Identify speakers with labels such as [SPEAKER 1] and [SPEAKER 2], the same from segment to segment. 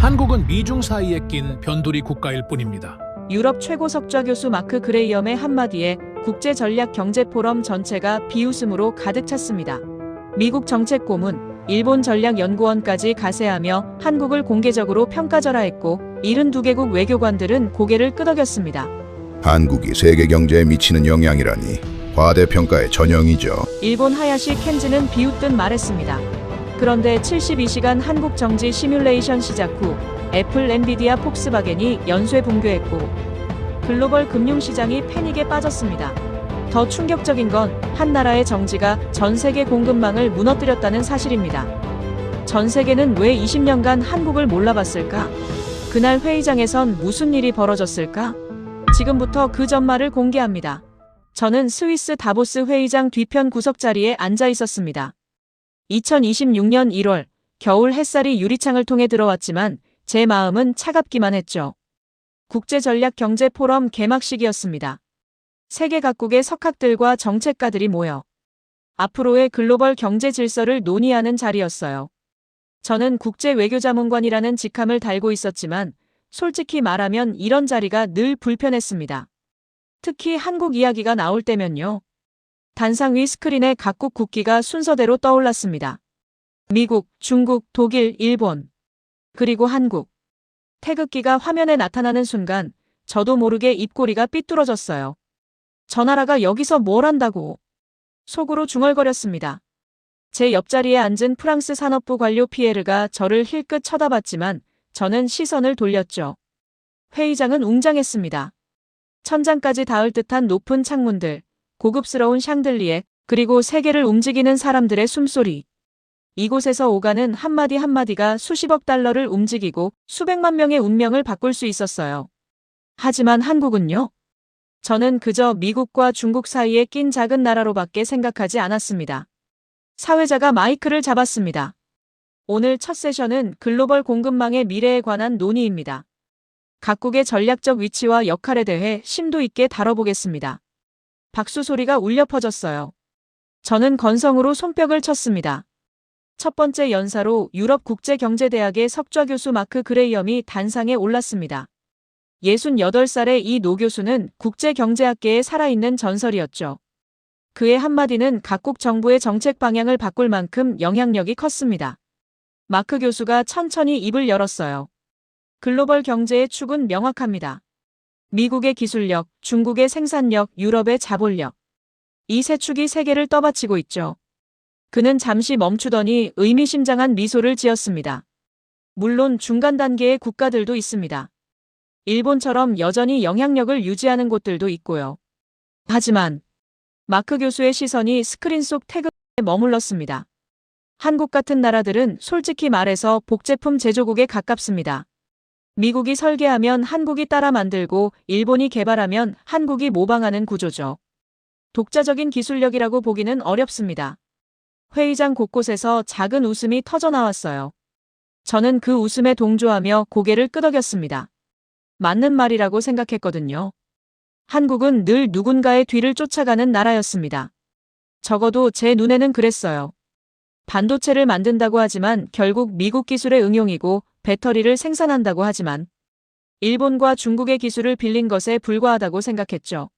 [SPEAKER 1] 한국은 미중 사이에 낀 변두리 국가일 뿐입니다.
[SPEAKER 2] 유럽 최고 석좌 교수 마크 그레이엄의 한마디에 국제전략경제포럼 전체가 비웃음으로 가득 찼습니다. 미국 정책고문, 일본 전략연구원까지 가세하며 한국을 공개적으로 평가절하했고 72개국 외교관들은 고개를 끄덕였습니다.
[SPEAKER 3] 한국이 세계 경제에 미치는 영향이라니 과대평가의 전형이죠.
[SPEAKER 2] 일본 하야시 켄지는 비웃듯 말했습니다. 그런데 72시간 한국 정지 시뮬레이션 시작 후 애플, 엔비디아, 폭스바겐이 연쇄 붕괴했고 글로벌 금융시장이 패닉에 빠졌습니다. 더 충격적인 건 한 나라의 정지가 전 세계 공급망을 무너뜨렸다는 사실입니다. 전 세계는 왜 20년간 한국을 몰라봤을까? 그날 회의장에선 무슨 일이 벌어졌을까? 지금부터 그 전말을 공개합니다. 저는 스위스 다보스 회의장 뒤편 구석 자리에 앉아 있었습니다. 2026년 1월, 겨울 햇살이 유리창을 통해 들어왔지만 제 마음은 차갑기만 했죠. 국제전략경제포럼 개막식이었습니다. 세계 각국의 석학들과 정책가들이 모여 앞으로의 글로벌 경제 질서를 논의하는 자리였어요. 저는 국제외교자문관이라는 직함을 달고 있었지만 솔직히 말하면 이런 자리가 늘 불편했습니다. 특히 한국 이야기가 나올 때면요. 단상 위 스크린에 각국 국기가 순서대로 떠올랐습니다. 미국, 중국, 독일, 일본, 그리고 한국. 태극기가 화면에 나타나는 순간 저도 모르게 입꼬리가 삐뚤어졌어요. 저 나라가 여기서 뭘 한다고. 속으로 중얼거렸습니다. 제 옆자리에 앉은 프랑스 산업부 관료 피에르가 저를 힐끗 쳐다봤지만 저는 시선을 돌렸죠. 회의장은 웅장했습니다. 천장까지 닿을 듯한 높은 창문들, 고급스러운 샹들리에, 그리고 세계를 움직이는 사람들의 숨소리. 이곳에서 오가는 한마디 한마디가 수십억 달러를 움직이고 수백만 명의 운명을 바꿀 수 있었어요. 하지만 한국은요? 저는 그저 미국과 중국 사이에 낀 작은 나라로밖에 생각하지 않았습니다. 사회자가 마이크를 잡았습니다. 오늘 첫 세션은 글로벌 공급망의 미래에 관한 논의입니다. 각국의 전략적 위치와 역할에 대해 심도 있게 다뤄보겠습니다. 박수 소리가 울려 퍼졌어요. 저는 건성으로 손뼉을 쳤습니다. 첫 번째 연사로 유럽국제경제대학의 석좌 교수 마크 그레이엄이 단상에 올랐습니다. 68살의 이 노 교수는 국제경제학계의 살아있는 전설이었죠. 그의 한마디는 각국 정부의 정책 방향을 바꿀 만큼 영향력이 컸습니다. 마크 교수가 천천히 입을 열었어요. 글로벌 경제의 축은 명확합니다. 미국의 기술력, 중국의 생산력, 유럽의 자본력. 이 세 축이 세계를 떠받치고 있죠. 그는 잠시 멈추더니 의미심장한 미소를 지었습니다. 물론 중간 단계의 국가들도 있습니다. 일본처럼 여전히 영향력을 유지하는 곳들도 있고요. 하지만 마크 교수의 시선이 스크린 속 태그에 머물렀습니다. 한국 같은 나라들은 솔직히 말해서 복제품 제조국에 가깝습니다. 미국이 설계하면 한국이 따라 만들고 일본이 개발하면 한국이 모방하는 구조죠. 독자적인 기술력이라고 보기는 어렵습니다. 회의장 곳곳에서 작은 웃음이 터져나왔어요. 저는 그 웃음에 동조하며 고개를 끄덕였습니다. 맞는 말이라고 생각했거든요. 한국은 늘 누군가의 뒤를 쫓아가는 나라였습니다. 적어도 제 눈에는 그랬어요. 반도체를 만든다고 하지만 결국 미국 기술의 응용이고 배터리를 생산한다고 하지만 일본과 중국의 기술을 빌린 것에 불과하다고 생각했죠.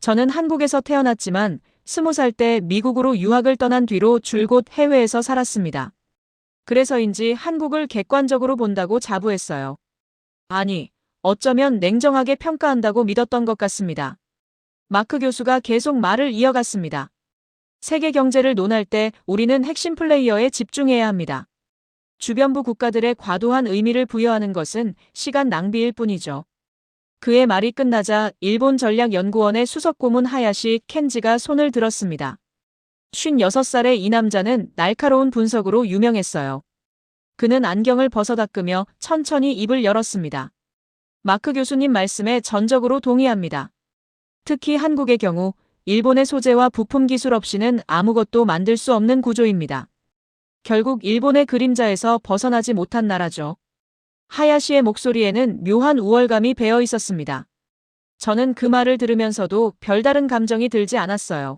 [SPEAKER 2] 저는 한국에서 태어났지만 20살 때 미국으로 유학을 떠난 뒤로 줄곧 해외에서 살았습니다. 그래서인지 한국을 객관적으로 본다고 자부했어요. 아니, 어쩌면 냉정하게 평가한다고 믿었던 것 같습니다. 마크 교수가 계속 말을 이어갔습니다. 세계 경제를 논할 때 우리는 핵심 플레이어에 집중해야 합니다. 주변부 국가들의 과도한 의미를 부여하는 것은 시간 낭비일 뿐이죠. 그의 말이 끝나자 일본 전략연구원의 수석고문 하야시 켄지가 손을 들었습니다. 56살의 이 남자는 날카로운 분석으로 유명했어요. 그는 안경을 벗어닦으며 천천히 입을 열었습니다. 마크 교수님 말씀에 전적으로 동의합니다. 특히 한국의 경우 일본의 소재와 부품 기술 없이는 아무것도 만들 수 없는 구조입니다. 결국 일본의 그림자에서 벗어나지 못한 나라죠. 하야시의 목소리에는 묘한 우월감이 배어 있었습니다. 저는 그 말을 들으면서도 별다른 감정이 들지 않았어요.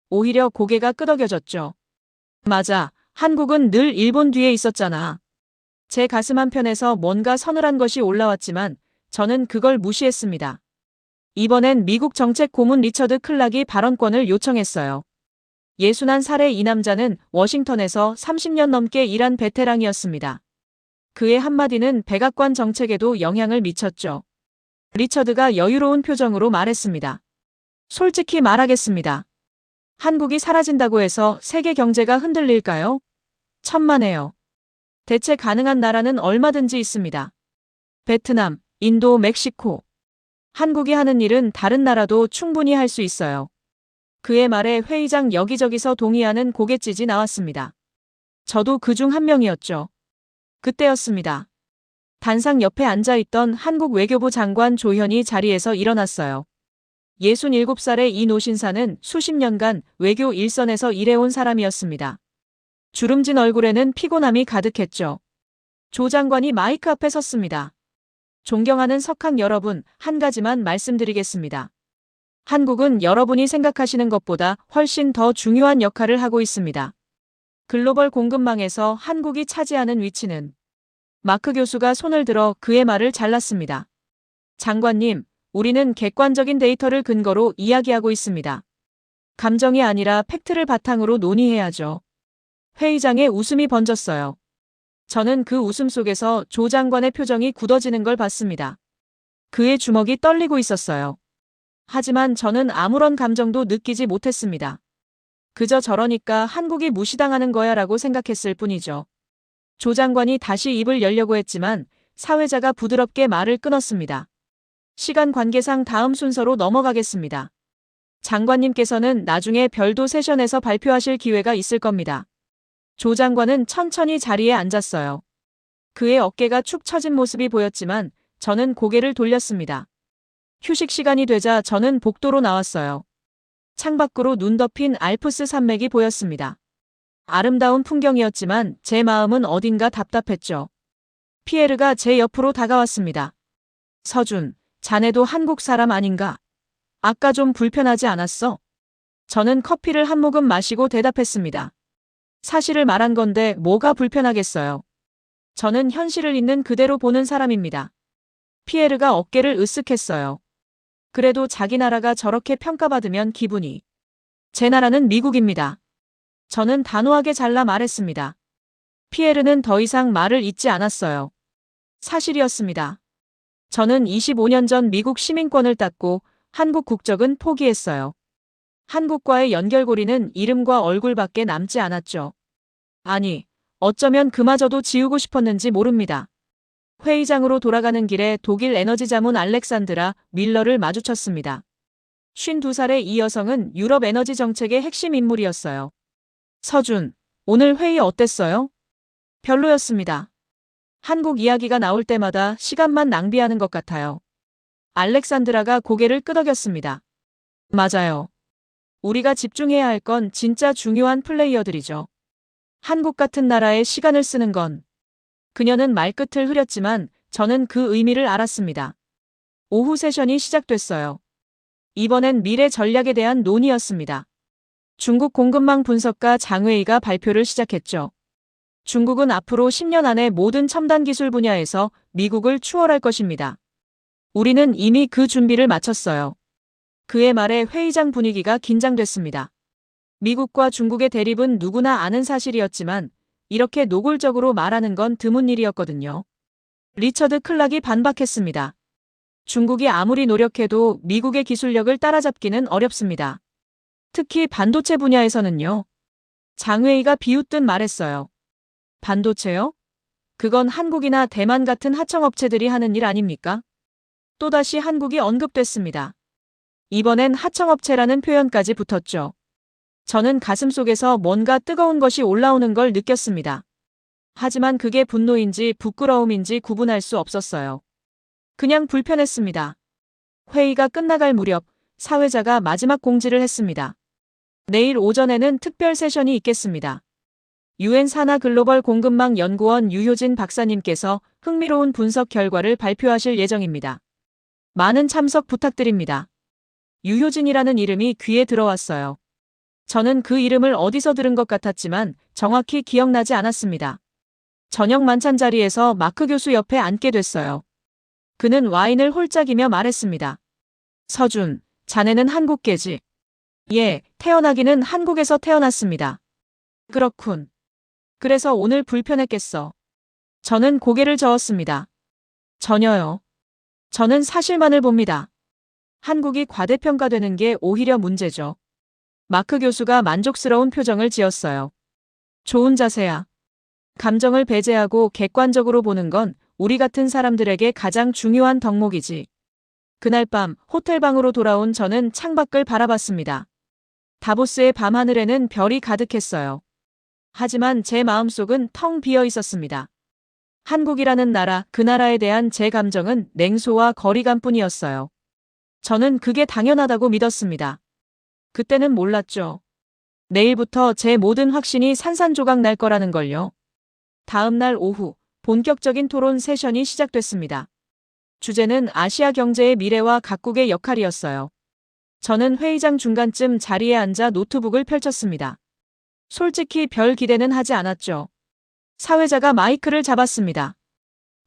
[SPEAKER 2] 오히려 고개가 끄덕여졌죠. 맞아, 한국은 늘 일본 뒤에 있었잖아. 제 가슴 한편에서 뭔가 서늘한 것이 올라왔지만 저는 그걸 무시했습니다. 이번엔 미국 정책 고문 리처드 클락이 발언권을 요청했어요. 61살의 이 남자는 워싱턴에서 30년 넘게 일한 베테랑이었습니다. 그의 한마디는 백악관 정책에도 영향을 미쳤죠. 리처드가 여유로운 표정으로 말했습니다. 솔직히 말하겠습니다. 한국이 사라진다고 해서 세계 경제가 흔들릴까요? 천만에요. 대체 가능한 나라는 얼마든지 있습니다. 베트남, 인도, 멕시코. 한국이 하는 일은 다른 나라도 충분히 할 수 있어요. 그의 말에 회의장 여기저기서 동의하는 고갯짓이 나왔습니다. 저도 그중 한 명이었죠. 그때였습니다. 단상 옆에 앉아있던 한국 외교부 장관 조현이 자리에서 일어났어요. 67살의 이 노신사는 수십 년간 외교 일선에서 일해온 사람이었습니다. 주름진 얼굴에는 피곤함이 가득했죠. 조 장관이 마이크 앞에 섰습니다. 존경하는 석학 여러분, 한 가지만 말씀드리겠습니다. 한국은 여러분이 생각하시는 것보다 훨씬 더 중요한 역할을 하고 있습니다. 글로벌 공급망에서 한국이 차지하는 위치는. 마크 교수가 손을 들어 그의 말을 잘랐습니다. 장관님, 우리는 객관적인 데이터를 근거로 이야기하고 있습니다. 감정이 아니라 팩트를 바탕으로 논의해야죠. 회의장에 웃음이 번졌어요. 저는 그 웃음 속에서 조 장관의 표정이 굳어지는 걸 봤습니다. 그의 주먹이 떨리고 있었어요. 하지만 저는 아무런 감정도 느끼지 못했습니다. 그저 저러니까 한국이 무시당하는 거야 라고 생각했을 뿐이죠. 조 장관이 다시 입을 열려고 했지만 사회자가 부드럽게 말을 끊었습니다. 시간 관계상 다음 순서로 넘어가겠습니다. 장관님께서는 나중에 별도 세션에서 발표하실 기회가 있을 겁니다. 조 장관은 천천히 자리에 앉았어요. 그의 어깨가 축 처진 모습이 보였지만 저는 고개를 돌렸습니다. 휴식 시간이 되자 저는 복도로 나왔어요. 창밖으로 눈 덮인 알프스 산맥이 보였습니다. 아름다운 풍경이었지만 제 마음은 어딘가 답답했죠. 피에르가 제 옆으로 다가왔습니다. 서준, 자네도 한국 사람 아닌가? 아까 좀 불편하지 않았어? 저는 커피를 한 모금 마시고 대답했습니다. 사실을 말한 건데 뭐가 불편하겠어요. 저는 현실을 있는 그대로 보는 사람입니다. 피에르가 어깨를 으쓱했어요. 그래도 자기 나라가 저렇게 평가받으면 기분이. 제 나라는 미국입니다. 저는 단호하게 잘라 말했습니다. 피에르는 더 이상 말을 잇지 않았어요. 사실이었습니다. 저는 25년 전 미국 시민권을 땄고 한국 국적은 포기했어요. 한국과의 연결고리는 이름과 얼굴밖에 남지 않았죠. 아니, 어쩌면 그마저도 지우고 싶었는지 모릅니다. 회의장으로 돌아가는 길에 독일 에너지 자문 알렉산드라 밀러를 마주쳤습니다. 52살의 이 여성은 유럽 에너지 정책의 핵심 인물이었어요. 서준, 오늘 회의 어땠어요? 별로였습니다. 한국 이야기가 나올 때마다 시간만 낭비하는 것 같아요. 알렉산드라가 고개를 끄덕였습니다. 맞아요. 우리가 집중해야 할 건 진짜 중요한 플레이어들이죠. 한국 같은 나라에 시간을 쓰는 건. 그녀는 말끝을 흐렸지만 저는 그 의미를 알았습니다. 오후 세션이 시작됐어요. 이번엔 미래 전략에 대한 논의였습니다. 중국 공급망 분석가 장웨이가 발표를 시작했죠. 중국은 앞으로 10년 안에 모든 첨단 기술 분야에서 미국을 추월할 것입니다. 우리는 이미 그 준비를 마쳤어요. 그의 말에 회의장 분위기가 긴장됐습니다. 미국과 중국의 대립은 누구나 아는 사실이었지만 이렇게 노골적으로 말하는 건 드문 일이었거든요. 리처드 클락이 반박했습니다. 중국이 아무리 노력해도 미국의 기술력을 따라잡기는 어렵습니다. 특히 반도체 분야에서는요. 장웨이가 비웃듯 말했어요. 반도체요? 그건 한국이나 대만 같은 하청업체들이 하는 일 아닙니까? 또다시 한국이 언급됐습니다. 이번엔 하청업체라는 표현까지 붙었죠. 저는 가슴속에서 뭔가 뜨거운 것이 올라오는 걸 느꼈습니다. 하지만 그게 분노인지 부끄러움인지 구분할 수 없었어요. 그냥 불편했습니다. 회의가 끝나갈 무렵 사회자가 마지막 공지를 했습니다. 내일 오전에는 특별 세션이 있겠습니다. 유엔 산하 글로벌 공급망 연구원 유효진 박사님께서 흥미로운 분석 결과를 발표하실 예정입니다. 많은 참석 부탁드립니다. 유효진이라는 이름이 귀에 들어왔어요. 저는 그 이름을 어디서 들은 것 같았지만 정확히 기억나지 않았습니다. 저녁 만찬 자리에서 마크 교수 옆에 앉게 됐어요. 그는 와인을 홀짝이며 말했습니다. 서준, 자네는 한국계지? 예, 태어나기는 한국에서 태어났습니다. 그렇군. 그래서 오늘 불편했겠어. 저는 고개를 저었습니다. 전혀요. 저는 사실만을 봅니다. 한국이 과대평가되는 게 오히려 문제죠. 마크 교수가 만족스러운 표정을 지었어요. 좋은 자세야. 감정을 배제하고 객관적으로 보는 건 우리 같은 사람들에게 가장 중요한 덕목이지. 그날 밤 호텔방으로 돌아온 저는 창밖을 바라봤습니다. 다보스의 밤하늘에는 별이 가득했어요. 하지만 제 마음속은 텅 비어 있었습니다. 한국이라는 나라, 그 나라에 대한 제 감정은 냉소와 거리감뿐이었어요. 저는 그게 당연하다고 믿었습니다. 그때는 몰랐죠. 내일부터 제 모든 확신이 산산조각 날 거라는 걸요. 다음 날 오후, 본격적인 토론 세션이 시작됐습니다. 주제는 아시아 경제의 미래와 각국의 역할이었어요. 저는 회의장 중간쯤 자리에 앉아 노트북을 펼쳤습니다. 솔직히 별 기대는 하지 않았죠. 사회자가 마이크를 잡았습니다.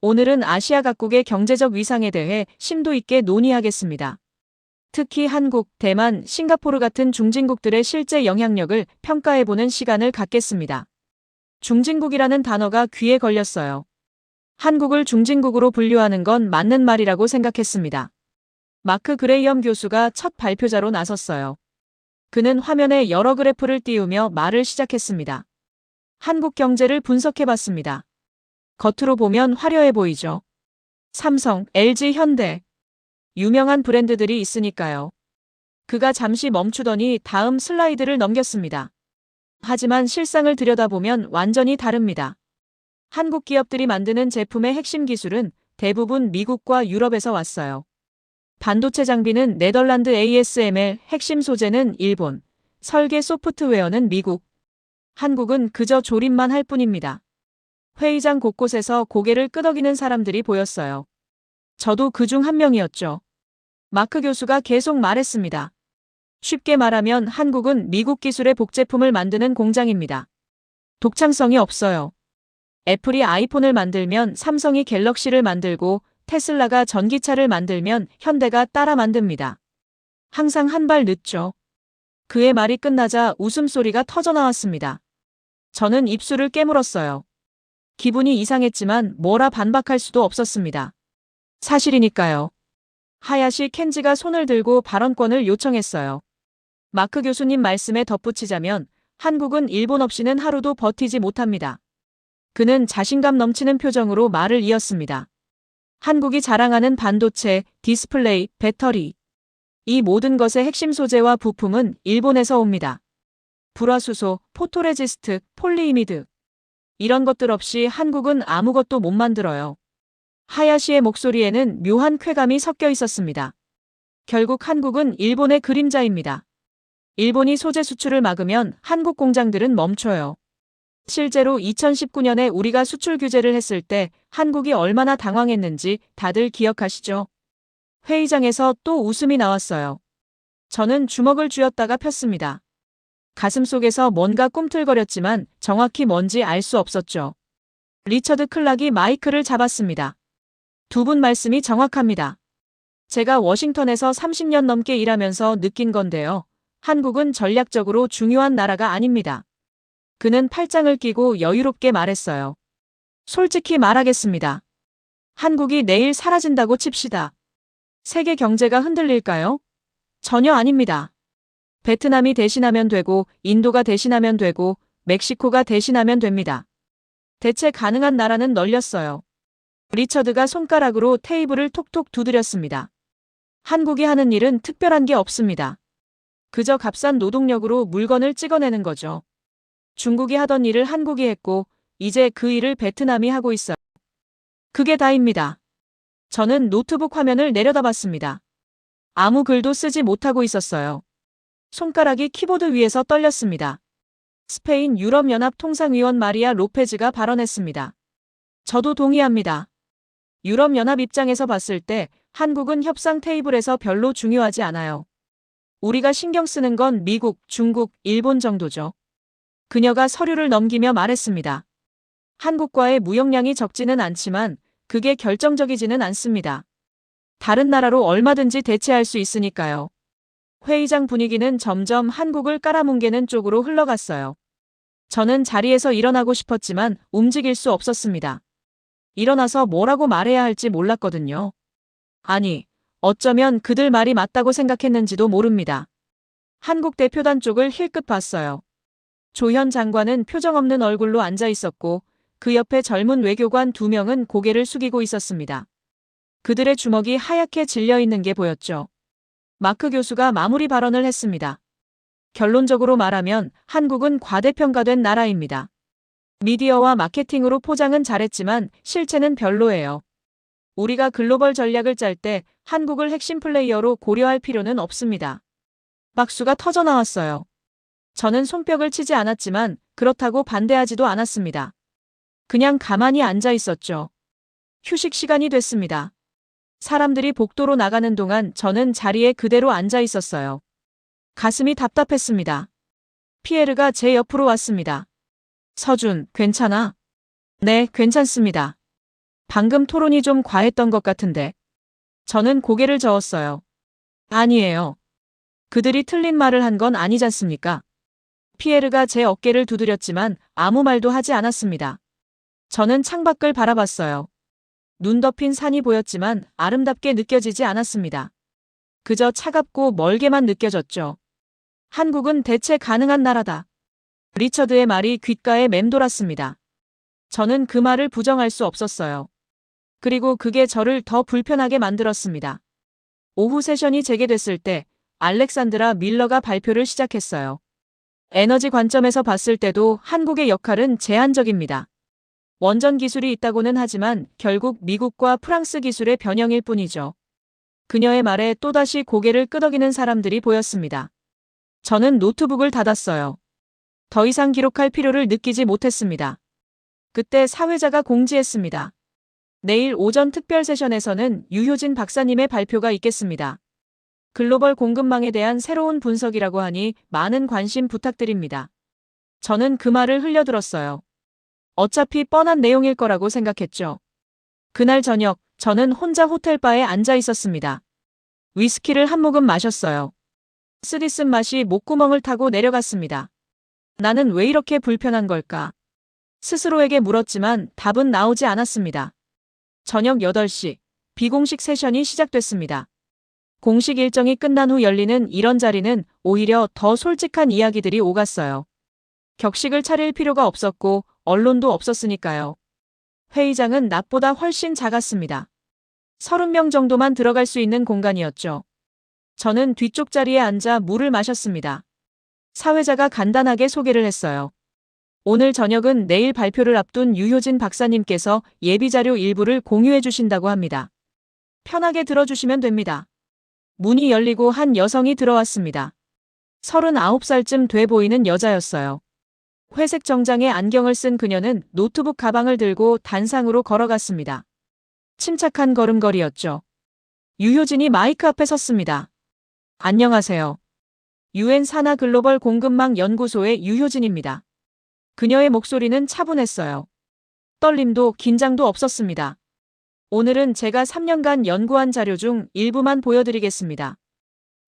[SPEAKER 2] 오늘은 아시아 각국의 경제적 위상에 대해 심도 있게 논의하겠습니다. 특히 한국, 대만, 싱가포르 같은 중진국들의 실제 영향력을 평가해보는 시간을 갖겠습니다. 중진국이라는 단어가 귀에 걸렸어요. 한국을 중진국으로 분류하는 건 맞는 말이라고 생각했습니다. 마크 그레이엄 교수가 첫 발표자로 나섰어요. 그는 화면에 여러 그래프를 띄우며 말을 시작했습니다. 한국 경제를 분석해봤습니다. 겉으로 보면 화려해 보이죠. 삼성, LG, 현대. 유명한 브랜드들이 있으니까요. 그가 잠시 멈추더니 다음 슬라이드를 넘겼습니다. 하지만 실상을 들여다보면 완전히 다릅니다. 한국 기업들이 만드는 제품의 핵심 기술은 대부분 미국과 유럽에서 왔어요. 반도체 장비는 네덜란드 ASML, 핵심 소재는 일본, 설계 소프트웨어는 미국. 한국은 그저 조립만 할 뿐입니다. 회의장 곳곳에서 고개를 끄덕이는 사람들이 보였어요. 저도 그중 한 명이었죠. 마크 교수가 계속 말했습니다. 쉽게 말하면 한국은 미국 기술의 복제품을 만드는 공장입니다. 독창성이 없어요. 애플이 아이폰을 만들면 삼성이 갤럭시를 만들고 테슬라가 전기차를 만들면 현대가 따라 만듭니다. 항상 한 발 늦죠. 그의 말이 끝나자 웃음소리가 터져나왔습니다. 저는 입술을 깨물었어요. 기분이 이상했지만 뭐라 반박할 수도 없었습니다. 사실이니까요. 하야시 켄지가 손을 들고 발언권을 요청했어요. 마크 교수님 말씀에 덧붙이자면 한국은 일본 없이는 하루도 버티지 못합니다. 그는 자신감 넘치는 표정으로 말을 이었습니다. 한국이 자랑하는 반도체, 디스플레이, 배터리. 이 모든 것의 핵심 소재와 부품은 일본에서 옵니다. 불화수소, 포토레지스트, 폴리이미드. 이런 것들 없이 한국은 아무것도 못 만들어요. 하야시의 목소리에는 묘한 쾌감이 섞여 있었습니다. 결국 한국은 일본의 그림자입니다. 일본이 소재 수출을 막으면 한국 공장들은 멈춰요. 실제로 2019년에 우리가 수출 규제를 했을 때 한국이 얼마나 당황했는지 다들 기억하시죠? 회의장에서 또 웃음이 나왔어요. 저는 주먹을 쥐었다가 폈습니다. 가슴속에서 뭔가 꿈틀거렸지만 정확히 뭔지 알 수 없었죠. 리처드 클락이 마이크를 잡았습니다. 두 분 말씀이 정확합니다. 제가 워싱턴에서 30년 넘게 일하면서 느낀 건데요. 한국은 전략적으로 중요한 나라가 아닙니다. 그는 팔짱을 끼고 여유롭게 말했어요. 솔직히 말하겠습니다. 한국이 내일 사라진다고 칩시다. 세계 경제가 흔들릴까요? 전혀 아닙니다. 베트남이 대신하면 되고, 인도가 대신하면 되고, 멕시코가 대신하면 됩니다. 대체 가능한 나라는 널렸어요. 리처드가 손가락으로 테이블을 톡톡 두드렸습니다. 한국이 하는 일은 특별한 게 없습니다. 그저 값싼 노동력으로 물건을 찍어내는 거죠. 중국이 하던 일을 한국이 했고, 이제 그 일을 베트남이 하고 있어요. 그게 다입니다. 저는 노트북 화면을 내려다봤습니다. 아무 글도 쓰지 못하고 있었어요. 손가락이 키보드 위에서 떨렸습니다. 스페인 유럽연합 통상위원 마리아 로페즈가 발언했습니다. 저도 동의합니다. 유럽연합 입장에서 봤을 때 한국은 협상 테이블에서 별로 중요하지 않아요. 우리가 신경 쓰는 건 미국, 중국, 일본 정도죠. 그녀가 서류를 넘기며 말했습니다. 한국과의 무역량이 적지는 않지만 그게 결정적이지는 않습니다. 다른 나라로 얼마든지 대체할 수 있으니까요. 회의장 분위기는 점점 한국을 깔아뭉개는 쪽으로 흘러갔어요. 저는 자리에서 일어나고 싶었지만 움직일 수 없었습니다. 일어나서 뭐라고 말해야 할지 몰랐거든요. 아니, 어쩌면 그들 말이 맞다고 생각했는지도 모릅니다. 한국 대표단 쪽을 힐끗 봤어요. 조현 장관은 표정 없는 얼굴로 앉아 있었고 그 옆에 젊은 외교관 2명은 고개를 숙이고 있었습니다. 그들의 주먹이 하얗게 질려 있는 게 보였죠. 마크 교수가 마무리 발언을 했습니다. 결론적으로 말하면 한국은 과대평가된 나라입니다. 미디어와 마케팅으로 포장은 잘했지만 실체는 별로예요. 우리가 글로벌 전략을 짤 때 한국을 핵심 플레이어로 고려할 필요는 없습니다. 박수가 터져 나왔어요. 저는 손뼉을 치지 않았지만 그렇다고 반대하지도 않았습니다. 그냥 가만히 앉아 있었죠. 휴식 시간이 됐습니다. 사람들이 복도로 나가는 동안 저는 자리에 그대로 앉아 있었어요. 가슴이 답답했습니다. 피에르가 제 옆으로 왔습니다. 서준, 괜찮아? 네, 괜찮습니다. 방금 토론이 좀 과했던 것 같은데. 저는 고개를 저었어요. 아니에요. 그들이 틀린 말을 한 건 아니잖습니까? 피에르가 제 어깨를 두드렸지만 아무 말도 하지 않았습니다. 저는 창밖을 바라봤어요. 눈 덮인 산이 보였지만 아름답게 느껴지지 않았습니다. 그저 차갑고 멀게만 느껴졌죠. 한국은 대체 가능한 나라다. 리처드의 말이 귓가에 맴돌았습니다. 저는 그 말을 부정할 수 없었어요. 그리고 그게 저를 더 불편하게 만들었습니다. 오후 세션이 재개됐을 때 알렉산드라 밀러가 발표를 시작했어요. 에너지 관점에서 봤을 때도 한국의 역할은 제한적입니다. 원전 기술이 있다고는 하지만 결국 미국과 프랑스 기술의 변형일 뿐이죠. 그녀의 말에 또다시 고개를 끄덕이는 사람들이 보였습니다. 저는 노트북을 닫았어요. 더 이상 기록할 필요를 느끼지 못했습니다. 그때 사회자가 공지했습니다. 내일 오전 특별 세션에서는 유효진 박사님의 발표가 있겠습니다. 글로벌 공급망에 대한 새로운 분석이라고 하니 많은 관심 부탁드립니다. 저는 그 말을 흘려들었어요. 어차피 뻔한 내용일 거라고 생각했죠. 그날 저녁 저는 혼자 호텔바에 앉아 있었습니다. 위스키를 한 모금 마셨어요. 쓰디쓴 맛이 목구멍을 타고 내려갔습니다. 나는 왜 이렇게 불편한 걸까? 스스로에게 물었지만 답은 나오지 않았습니다. 저녁 8시 비공식 세션이 시작됐습니다. 공식 일정이 끝난 후 열리는 이런 자리는 오히려 더 솔직한 이야기들이 오갔어요. 격식을 차릴 필요가 없었고 언론도 없었으니까요. 회의장은 낮보다 훨씬 작았습니다. 30명 정도만 들어갈 수 있는 공간이었죠. 저는 뒤쪽 자리에 앉아 물을 마셨습니다. 사회자가 간단하게 소개를 했어요. 오늘 저녁은 내일 발표를 앞둔 유효진 박사님께서 예비자료 일부를 공유해 주신다고 합니다. 편하게 들어주시면 됩니다. 문이 열리고 한 여성이 들어왔습니다. 39살쯤 돼 보이는 여자였어요. 회색 정장에 안경을 쓴 그녀는 노트북 가방을 들고 단상으로 걸어갔습니다. 침착한 걸음걸이였죠. 유효진이 마이크 앞에 섰습니다. 안녕하세요. UN 산하 글로벌 공급망 연구소의 유효진입니다. 그녀의 목소리는 차분했어요. 떨림도 긴장도 없었습니다. 오늘은 제가 3년간 연구한 자료 중 일부만 보여드리겠습니다.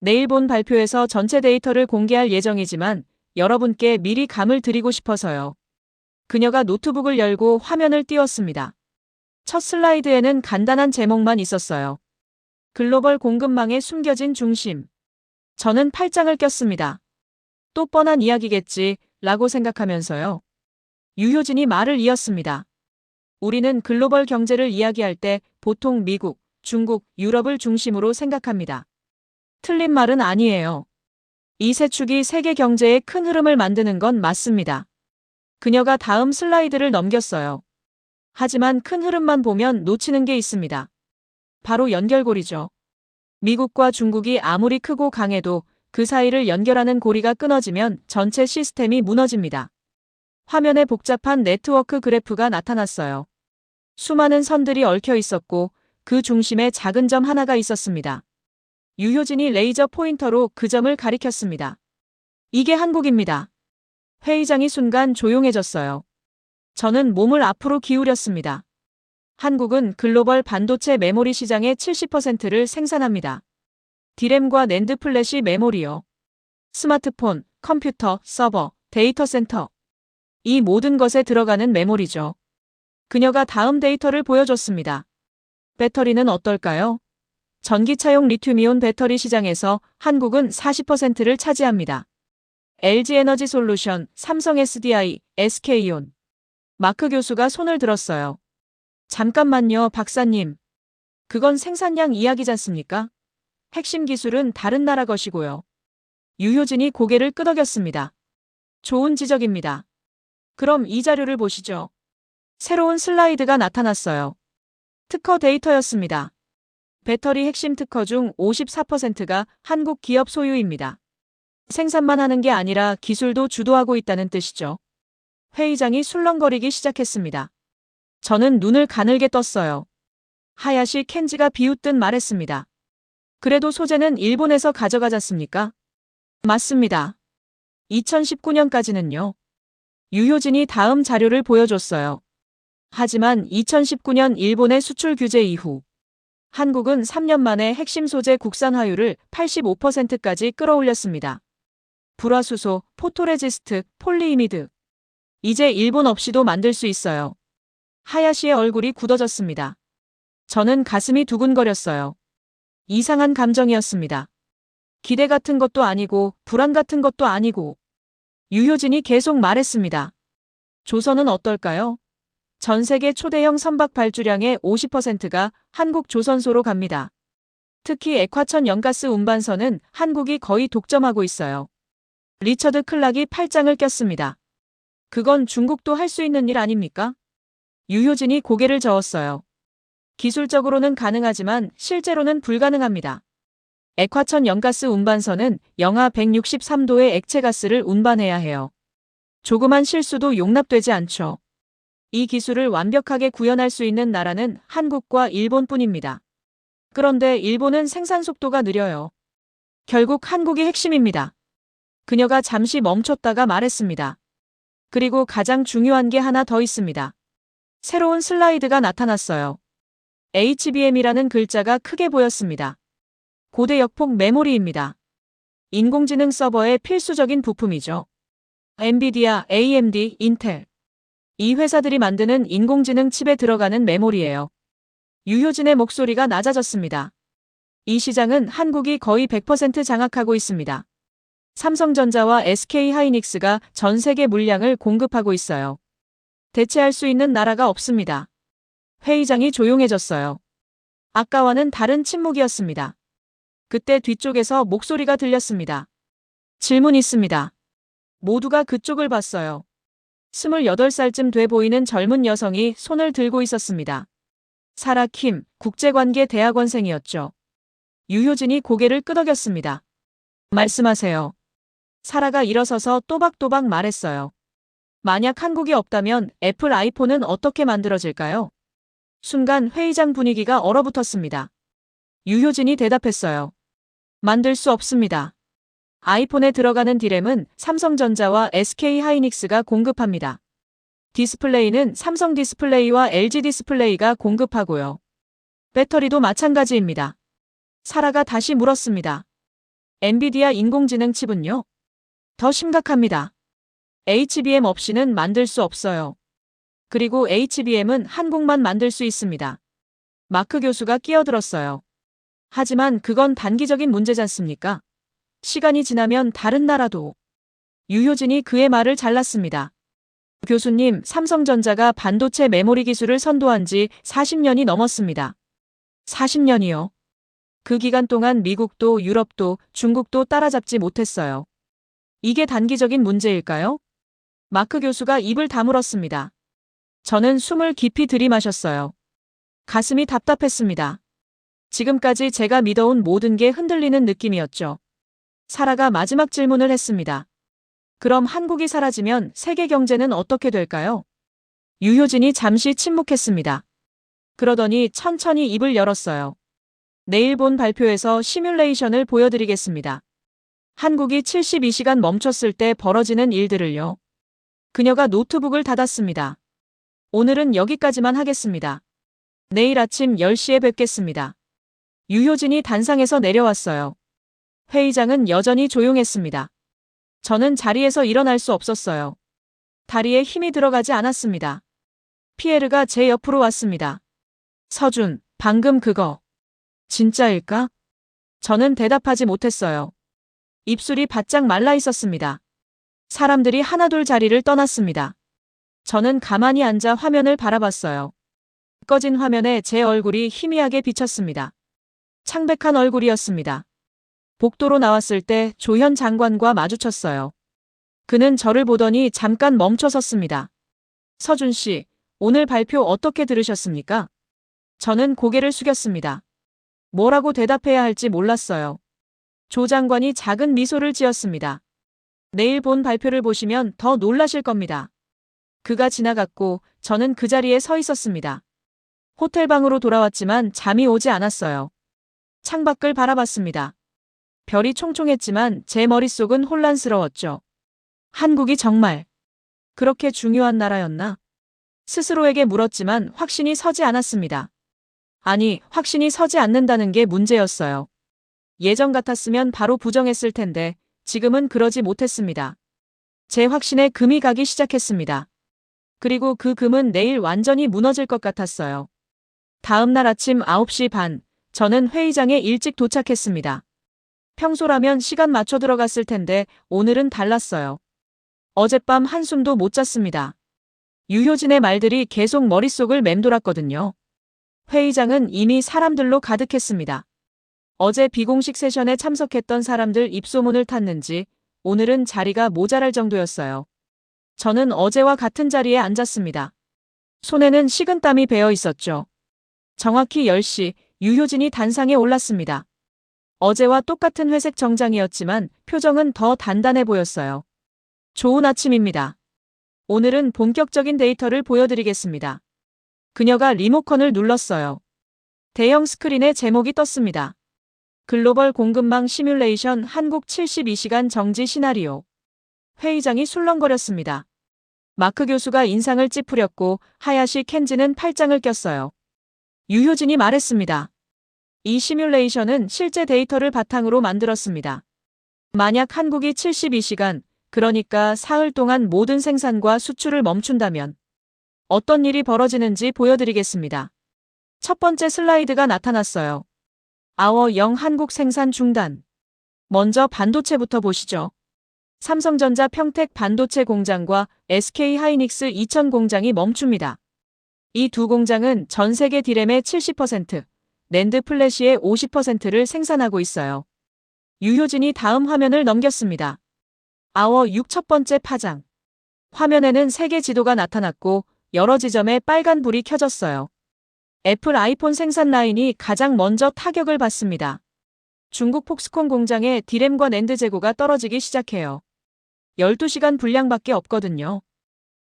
[SPEAKER 2] 내일 본 발표에서 전체 데이터를 공개할 예정이지만 여러분께 미리 감을 드리고 싶어서요. 그녀가 노트북을 열고 화면을 띄웠습니다. 첫 슬라이드에는 간단한 제목만 있었어요. 글로벌 공급망의 숨겨진 중심. 저는 팔짱을 꼈습니다. 또 뻔한 이야기겠지 라고 생각하면서요. 유효진이 말을 이었습니다. 우리는 글로벌 경제를 이야기할 때 보통 미국, 중국, 유럽을 중심으로 생각합니다. 틀린 말은 아니에요. 이 세 축이 세계 경제의 큰 흐름을 만드는 건 맞습니다. 그녀가 다음 슬라이드를 넘겼어요. 하지만 큰 흐름만 보면 놓치는 게 있습니다. 바로 연결고리죠. 미국과 중국이 아무리 크고 강해도 그 사이를 연결하는 고리가 끊어지면 전체 시스템이 무너집니다. 화면에 복잡한 네트워크 그래프가 나타났어요. 수많은 선들이 얽혀 있었고 그 중심에 작은 점 하나가 있었습니다. 유효진이 레이저 포인터로 그 점을 가리켰습니다. 이게 한국입니다. 회의장이 순간 조용해졌어요. 저는 몸을 앞으로 기울였습니다. 한국은 글로벌 반도체 메모리 시장의 70%를 생산합니다. 디램과 낸드 플래시 메모리요. 스마트폰, 컴퓨터, 서버, 데이터 센터. 이 모든 것에 들어가는 메모리죠. 그녀가 다음 데이터를 보여줬습니다. 배터리는 어떨까요? 전기차용 리튬이온 배터리 시장에서 한국은 40%를 차지합니다. LG에너지솔루션, 삼성 SDI, SK온. 마크 교수가 손을 들었어요. 잠깐만요, 박사님. 그건 생산량 이야기잖습니까? 핵심 기술은 다른 나라 것이고요. 유효진이 고개를 끄덕였습니다. 좋은 지적입니다. 그럼 이 자료를 보시죠. 새로운 슬라이드가 나타났어요. 특허 데이터였습니다. 배터리 핵심 특허 중 54%가 한국 기업 소유입니다. 생산만 하는 게 아니라 기술도 주도하고 있다는 뜻이죠. 회의장이 술렁거리기 시작했습니다. 저는 눈을 가늘게 떴어요. 하야시 켄지가 비웃듯 말했습니다. 그래도 소재는 일본에서 가져가잖습니까? 맞습니다. 2019년까지는요. 유효진이 다음 자료를 보여줬어요. 하지만 2019년 일본의 수출 규제 이후 한국은 3년 만에 핵심 소재 국산화율을 85%까지 끌어올렸습니다. 불화수소, 포토레지스트, 폴리이미드. 이제 일본 없이도 만들 수 있어요. 하야시의 얼굴이 굳어졌습니다. 저는 가슴이 두근거렸어요. 이상한 감정이었습니다. 기대 같은 것도 아니고 불안 같은 것도 아니고. 유효진이 계속 말했습니다. 조선은 어떨까요? 전 세계 초대형 선박 발주량의 50%가 한국 조선소로 갑니다. 특히 액화천 연가스 운반선은 한국이 거의 독점하고 있어요. 리처드 클락이 팔짱을 꼈습니다. 그건 중국도 할 수 있는 일 아닙니까? 유효진이 고개를 저었어요. 기술적으로는 가능하지만 실제로는 불가능합니다. 액화천 연가스 운반선은 영하 163도의 액체가스를 운반해야 해요. 조그만 실수도 용납되지 않죠. 이 기술을 완벽하게 구현할 수 있는 나라는 한국과 일본뿐입니다. 그런데 일본은 생산 속도가 느려요. 결국 한국이 핵심입니다. 그녀가 잠시 멈췄다가 말했습니다. 그리고 가장 중요한 게 하나 더 있습니다. 새로운 슬라이드가 나타났어요. HBM이라는 글자가 크게 보였습니다. 고대 역폭 메모리입니다. 인공지능 서버의 필수적인 부품이죠. 엔비디아, AMD, 인텔. 이 회사들이 만드는 인공지능 칩에 들어가는 메모리예요. 유효진의 목소리가 낮아졌습니다. 이 시장은 한국이 거의 100% 장악하고 있습니다. 삼성전자와 SK하이닉스가 전 세계 물량을 공급하고 있어요. 대체할 수 있는 나라가 없습니다. 회의장이 조용해졌어요. 아까와는 다른 침묵이었습니다. 그때 뒤쪽에서 목소리가 들렸습니다. 질문 있습니다. 모두가 그쪽을 봤어요. 28살쯤 돼 보이는 젊은 여성이 손을 들고 있었습니다. 사라 킴, 국제관계 대학원생이었죠. 유효진이 고개를 끄덕였습니다. 말씀하세요. 사라가 일어서서 또박또박 말했어요. 만약 한국이 없다면 애플 아이폰은 어떻게 만들어질까요? 순간 회의장 분위기가 얼어붙었습니다. 유효진이 대답했어요. 만들 수 없습니다. 아이폰에 들어가는 디램은 삼성전자와 SK하이닉스가 공급합니다. 디스플레이는 삼성 디스플레이와 LG 디스플레이가 공급하고요. 배터리도 마찬가지입니다. 사라가 다시 물었습니다. 엔비디아 인공지능 칩은요? 더 심각합니다. HBM 없이는 만들 수 없어요. 그리고 HBM은 한국만 만들 수 있습니다. 마크 교수가 끼어들었어요. 하지만 그건 단기적인 문제잖습니까? 시간이 지나면 다른 나라도. 유효진이 그의 말을 잘랐습니다. 교수님, 삼성전자가 반도체 메모리 기술을 선도한 지 40년이 넘었습니다. 40년이요. 그 기간 동안 미국도 유럽도 중국도 따라잡지 못했어요. 이게 단기적인 문제일까요? 마크 교수가 입을 다물었습니다. 저는 숨을 깊이 들이마셨어요. 가슴이 답답했습니다. 지금까지 제가 믿어온 모든 게 흔들리는 느낌이었죠. 사라가 마지막 질문을 했습니다. 그럼 한국이 사라지면 세계 경제는 어떻게 될까요? 유효진이 잠시 침묵했습니다. 그러더니 천천히 입을 열었어요. 내일 본 발표에서 시뮬레이션을 보여드리겠습니다. 한국이 72시간 멈췄을 때 벌어지는 일들을요. 그녀가 노트북을 닫았습니다. 오늘은 여기까지만 하겠습니다. 내일 아침 10시에 뵙겠습니다. 유효진이 단상에서 내려왔어요. 회의장은 여전히 조용했습니다. 저는 자리에서 일어날 수 없었어요. 다리에 힘이 들어가지 않았습니다. 피에르가 제 옆으로 왔습니다. 서준, 방금 그거 진짜일까? 저는 대답하지 못했어요. 입술이 바짝 말라 있었습니다. 사람들이 하나둘 자리를 떠났습니다. 저는 가만히 앉아 화면을 바라봤어요. 꺼진 화면에 제 얼굴이 희미하게 비쳤습니다. 창백한 얼굴이었습니다. 복도로 나왔을 때 조현 장관과 마주쳤어요. 그는 저를 보더니 잠깐 멈춰 섰습니다. 서준 씨, 오늘 발표 어떻게 들으셨습니까? 저는 고개를 숙였습니다. 뭐라고 대답해야 할지 몰랐어요. 조 장관이 작은 미소를 지었습니다. 내일 본 발표를 보시면 더 놀라실 겁니다. 그가 지나갔고 저는 그 자리에 서 있었습니다. 호텔방으로 돌아왔지만 잠이 오지 않았어요. 창밖을 바라봤습니다. 별이 총총했지만 제 머릿속은 혼란스러웠죠. 한국이 정말 그렇게 중요한 나라였나? 스스로에게 물었지만 확신이 서지 않았습니다. 아니, 확신이 서지 않는다는 게 문제였어요. 예전 같았으면 바로 부정했을 텐데 지금은 그러지 못했습니다. 제 확신에 금이 가기 시작했습니다. 그리고 그 금은 내일 완전히 무너질 것 같았어요. 다음 날 아침 9시 반, 저는 회의장에 일찍 도착했습니다. 평소라면 시간 맞춰 들어갔을 텐데 오늘은 달랐어요. 어젯밤 한숨도 못 잤습니다. 유효진의 말들이 계속 머릿속을 맴돌았거든요. 회의장은 이미 사람들로 가득했습니다. 어제 비공식 세션에 참석했던 사람들 입소문을 탔는지 오늘은 자리가 모자랄 정도였어요. 저는 어제와 같은 자리에 앉았습니다. 손에는 식은땀이 배어 있었죠. 정확히 10시 유효진이 단상에 올랐습니다. 어제와 똑같은 회색 정장이었지만 표정은 더 단단해 보였어요. 좋은 아침입니다. 오늘은 본격적인 데이터를 보여드리겠습니다. 그녀가 리모컨을 눌렀어요. 대형 스크린에 제목이 떴습니다. 글로벌 공급망 시뮬레이션 한국 72시간 정지 시나리오. 회의장이 술렁거렸습니다. 마크 교수가 인상을 찌푸렸고 하야시 켄지는 팔짱을 꼈어요. 유효진이 말했습니다. 이 시뮬레이션은 실제 데이터를 바탕으로 만들었습니다. 만약 한국이 72시간, 그러니까 사흘 동안 모든 생산과 수출을 멈춘다면 어떤 일이 벌어지는지 보여드리겠습니다. 첫 번째 슬라이드가 나타났어요. 아워 0 한국 생산 중단. 먼저 반도체부터 보시죠. 삼성전자 평택 반도체 공장과 SK 하이닉스 이천 공장이 멈춥니다. 이 두 공장은 전 세계 디램의 70%, 낸드 플래시의 50%를 생산하고 있어요. 유효진이 다음 화면을 넘겼습니다. 아워 6 첫 번째 파장. 화면에는 세계 지도가 나타났고 여러 지점에 빨간 불이 켜졌어요. 애플 아이폰 생산 라인이 가장 먼저 타격을 받습니다. 중국 폭스콘 공장의 디램과 낸드 재고가 떨어지기 시작해요. 12시간 분량밖에 없거든요.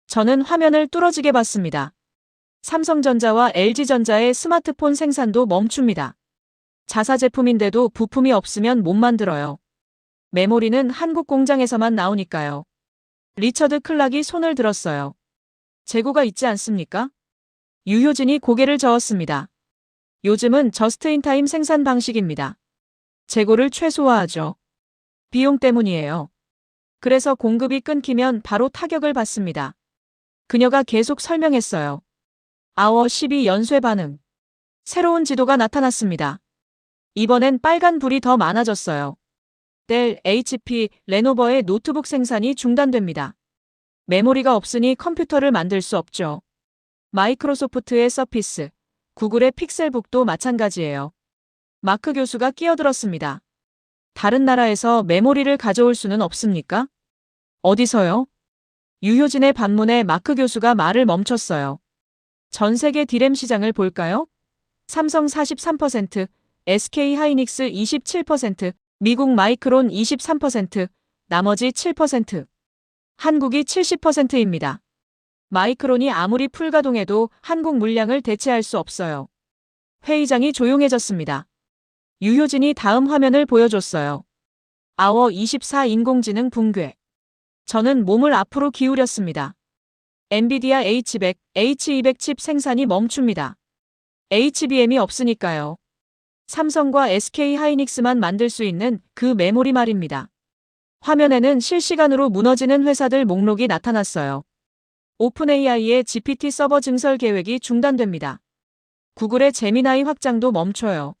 [SPEAKER 2] 저는 화면을 뚫어지게 봤습니다. 삼성전자와 LG전자의 스마트폰 생산도 멈춥니다. 자사 제품인데도 부품이 없으면 못 만들어요. 메모리는 한국 공장에서만 나오니까요. 리처드 클락이 손을 들었어요. 재고가 있지 않습니까? 유효진이 고개를 저었습니다. 요즘은 저스트인타임 생산 방식입니다. 재고를 최소화하죠. 비용 때문이에요. 그래서 공급이 끊기면 바로 타격을 받습니다. 그녀가 계속 설명했어요. 아워 12 연쇄 반응. 새로운 지도가 나타났습니다. 이번엔 빨간 불이 더 많아졌어요. 델, HP, 레노버의 노트북 생산이 중단됩니다. 메모리가 없으니 컴퓨터를 만들 수 없죠. 마이크로소프트의 서피스, 구글의 픽셀북도 마찬가지예요. 마크 교수가 끼어들었습니다. 다른 나라에서 메모리를 가져올 수는 없습니까? 어디서요? 유효진의 반문에 마크 교수가 말을 멈췄어요. 전 세계 디램 시장을 볼까요? 삼성 43%, SK 하이닉스 27%, 미국 마이크론 23%, 나머지 7%. 한국이 70%입니다. 마이크론이 아무리 풀가동해도 한국 물량을 대체할 수 없어요. 회의장이 조용해졌습니다. 유효진이 다음 화면을 보여줬어요. 아워 24 인공지능 붕괴. 저는 몸을 앞으로 기울였습니다. 엔비디아 H100, H200 칩 생산이 멈춥니다. HBM이 없으니까요. 삼성과 SK 하이닉스만 만들 수 있는 그 메모리 말입니다. 화면에는 실시간으로 무너지는 회사들 목록이 나타났어요. 오픈AI의 GPT 서버 증설 계획이 중단됩니다. 구글의 제미나이 확장도 멈춰요.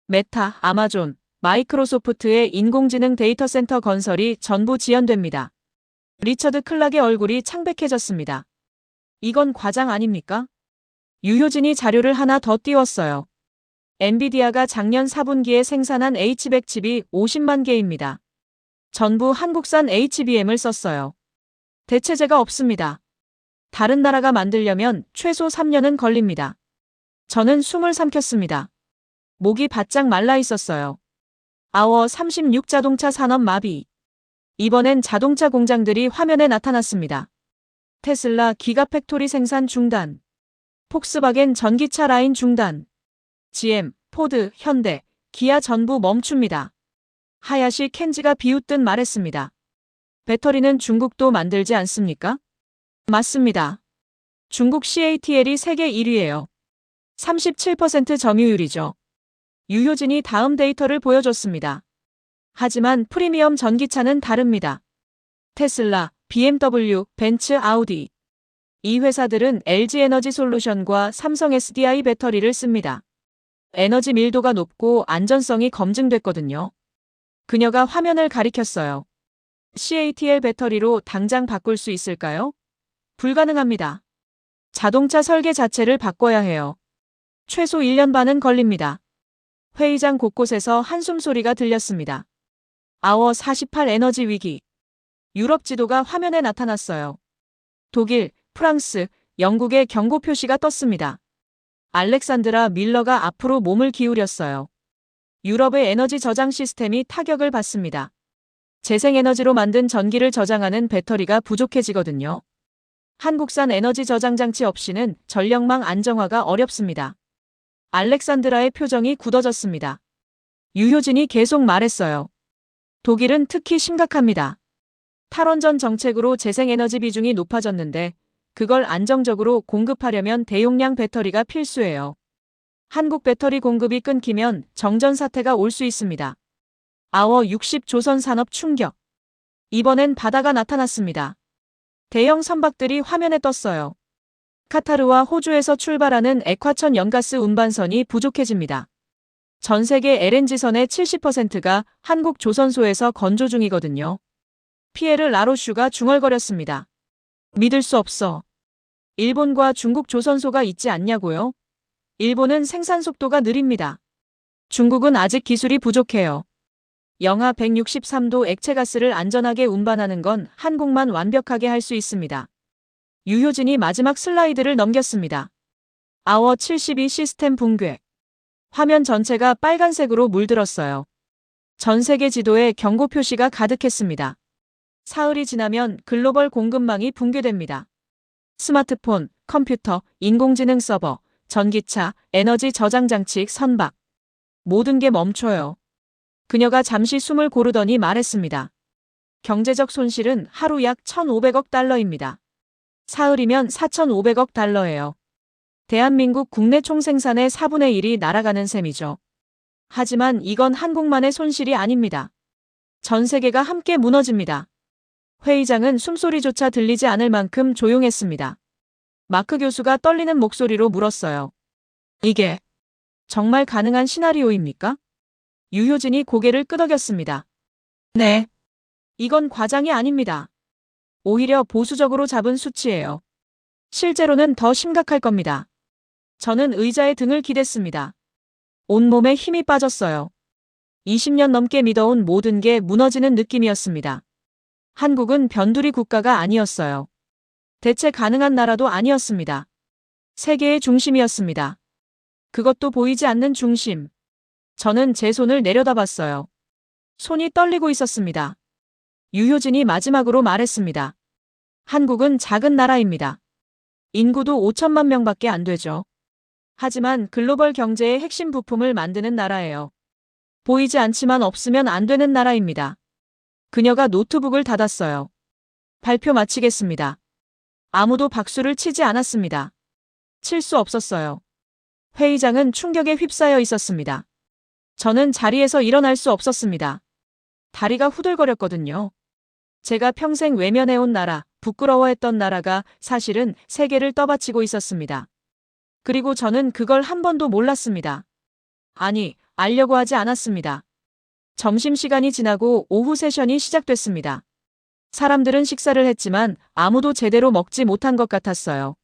[SPEAKER 2] 메타, 아마존, 마이크로소프트의 인공지능 데이터 센터 건설이 전부 지연됩니다. 리처드 클락의 얼굴이 창백해졌습니다. 이건 과장 아닙니까? 유효진이 자료를 하나 더 띄웠어요. 엔비디아가 작년 4분기에 생산한 H100 칩이 50만 개입니다. 전부 한국산 HBM을 썼어요. 대체제가 없습니다. 다른 나라가 만들려면 최소 3년은 걸립니다. 저는 숨을 삼켰습니다. 목이 바짝 말라 있었어요. 아워 36 자동차 산업 마비. 이번엔 자동차 공장들이 화면에 나타났습니다. 테슬라 기가팩토리 생산 중단. 폭스바겐 전기차 라인 중단. GM, 포드, 현대, 기아 전부 멈춥니다. 하야시 켄지가 비웃듯 말했습니다. 배터리는 중국도 만들지 않습니까? 맞습니다. 중국 CATL이 세계 1위예요. 37% 점유율이죠. 유효진이 다음 데이터를 보여줬습니다. 하지만 프리미엄 전기차는 다릅니다. 테슬라, BMW, 벤츠, 아우디. 이 회사들은 LG 에너지 솔루션과 삼성 SDI 배터리를 씁니다. 에너지 밀도가 높고 안전성이 검증됐거든요. 그녀가 화면을 가리켰어요. CATL 배터리로 당장 바꿀 수 있을까요? 불가능합니다. 자동차 설계 자체를 바꿔야 해요. 최소 1년 반은 걸립니다. 회의장 곳곳에서 한숨 소리가 들렸습니다. 아워 48 에너지 위기. 유럽 지도가 화면에 나타났어요. 독일, 프랑스, 영국의 경고 표시가 떴습니다. 알렉산드라 밀러가 앞으로 몸을 기울였어요. 유럽의 에너지 저장 시스템이 타격을 받습니다. 재생에너지로 만든 전기를 저장하는 배터리가 부족해지거든요. 한국산 에너지 저장 장치 없이는 전력망 안정화가 어렵습니다. 알렉산드라의 표정이 굳어졌습니다. 유효진이 계속 말했어요. 독일은 특히 심각합니다. 탈원전 정책으로 재생에너지 비중이 높아졌는데 그걸 안정적으로 공급하려면 대용량 배터리가 필수예요. 한국 배터리 공급이 끊기면 정전 사태가 올 수 있습니다. 아워 60 조선 산업 충격. 이번엔 바다가 나타났습니다. 대형 선박들이 화면에 떴어요. 카타르와 호주에서 출발하는 액화천 연가스 운반선이 부족해집니다. 전 세계 LNG선의 70%가 한국 조선소에서 건조 중이거든요. 피에르 라로슈가 중얼거렸습니다. 믿을 수 없어. 일본과 중국 조선소가 있지 않냐고요? 일본은 생산 속도가 느립니다. 중국은 아직 기술이 부족해요. 영하 163도 액체가스를 안전하게 운반하는 건 한국만 완벽하게 할 수 있습니다. 유효진이 마지막 슬라이드를 넘겼습니다. 아워 72 시스템 붕괴. 화면 전체가 빨간색으로 물들었어요. 전 세계 지도에 경고 표시가 가득했습니다. 사흘이 지나면 글로벌 공급망이 붕괴됩니다. 스마트폰, 컴퓨터, 인공지능 서버, 전기차, 에너지 저장 장치, 선박. 모든 게 멈춰요. 그녀가 잠시 숨을 고르더니 말했습니다. 경제적 손실은 하루 약 1,500억 달러입니다. 사흘이면 4,500억 달러예요. 대한민국 국내 총생산의 4분의 1이 날아가는 셈이죠. 하지만 이건 한국만의 손실이 아닙니다. 전 세계가 함께 무너집니다. 회의장은 숨소리조차 들리지 않을 만큼 조용했습니다. 마크 교수가 떨리는 목소리로 물었어요. 이게 정말 가능한 시나리오입니까? 유효진이 고개를 끄덕였습니다. 네. 이건 과장이 아닙니다. 오히려 보수적으로 잡은 수치예요. 실제로는 더 심각할 겁니다. 저는 의자에 등을 기댔습니다. 온몸에 힘이 빠졌어요. 20년 넘게 믿어온 모든 게 무너지는 느낌이었습니다. 한국은 변두리 국가가 아니었어요. 대체 가능한 나라도 아니었습니다. 세계의 중심이었습니다. 그것도 보이지 않는 중심. 저는 제 손을 내려다봤어요. 손이 떨리고 있었습니다. 유효진이 마지막으로 말했습니다. 한국은 작은 나라입니다. 인구도 5천만 명밖에 안 되죠. 하지만 글로벌 경제의 핵심 부품을 만드는 나라예요. 보이지 않지만 없으면 안 되는 나라입니다. 그녀가 노트북을 닫았어요. 발표 마치겠습니다. 아무도 박수를 치지 않았습니다. 칠 수 없었어요. 회의장은 충격에 휩싸여 있었습니다. 저는 자리에서 일어날 수 없었습니다. 다리가 후들거렸거든요. 제가 평생 외면해온 나라, 부끄러워했던 나라가 사실은 세계를 떠받치고 있었습니다. 그리고 저는 그걸 한 번도 몰랐습니다. 아니, 알려고 하지 않았습니다. 점심시간이 지나고 오후 세션이 시작됐습니다. 사람들은 식사를 했지만 아무도 제대로 먹지 못한 것 같았어요.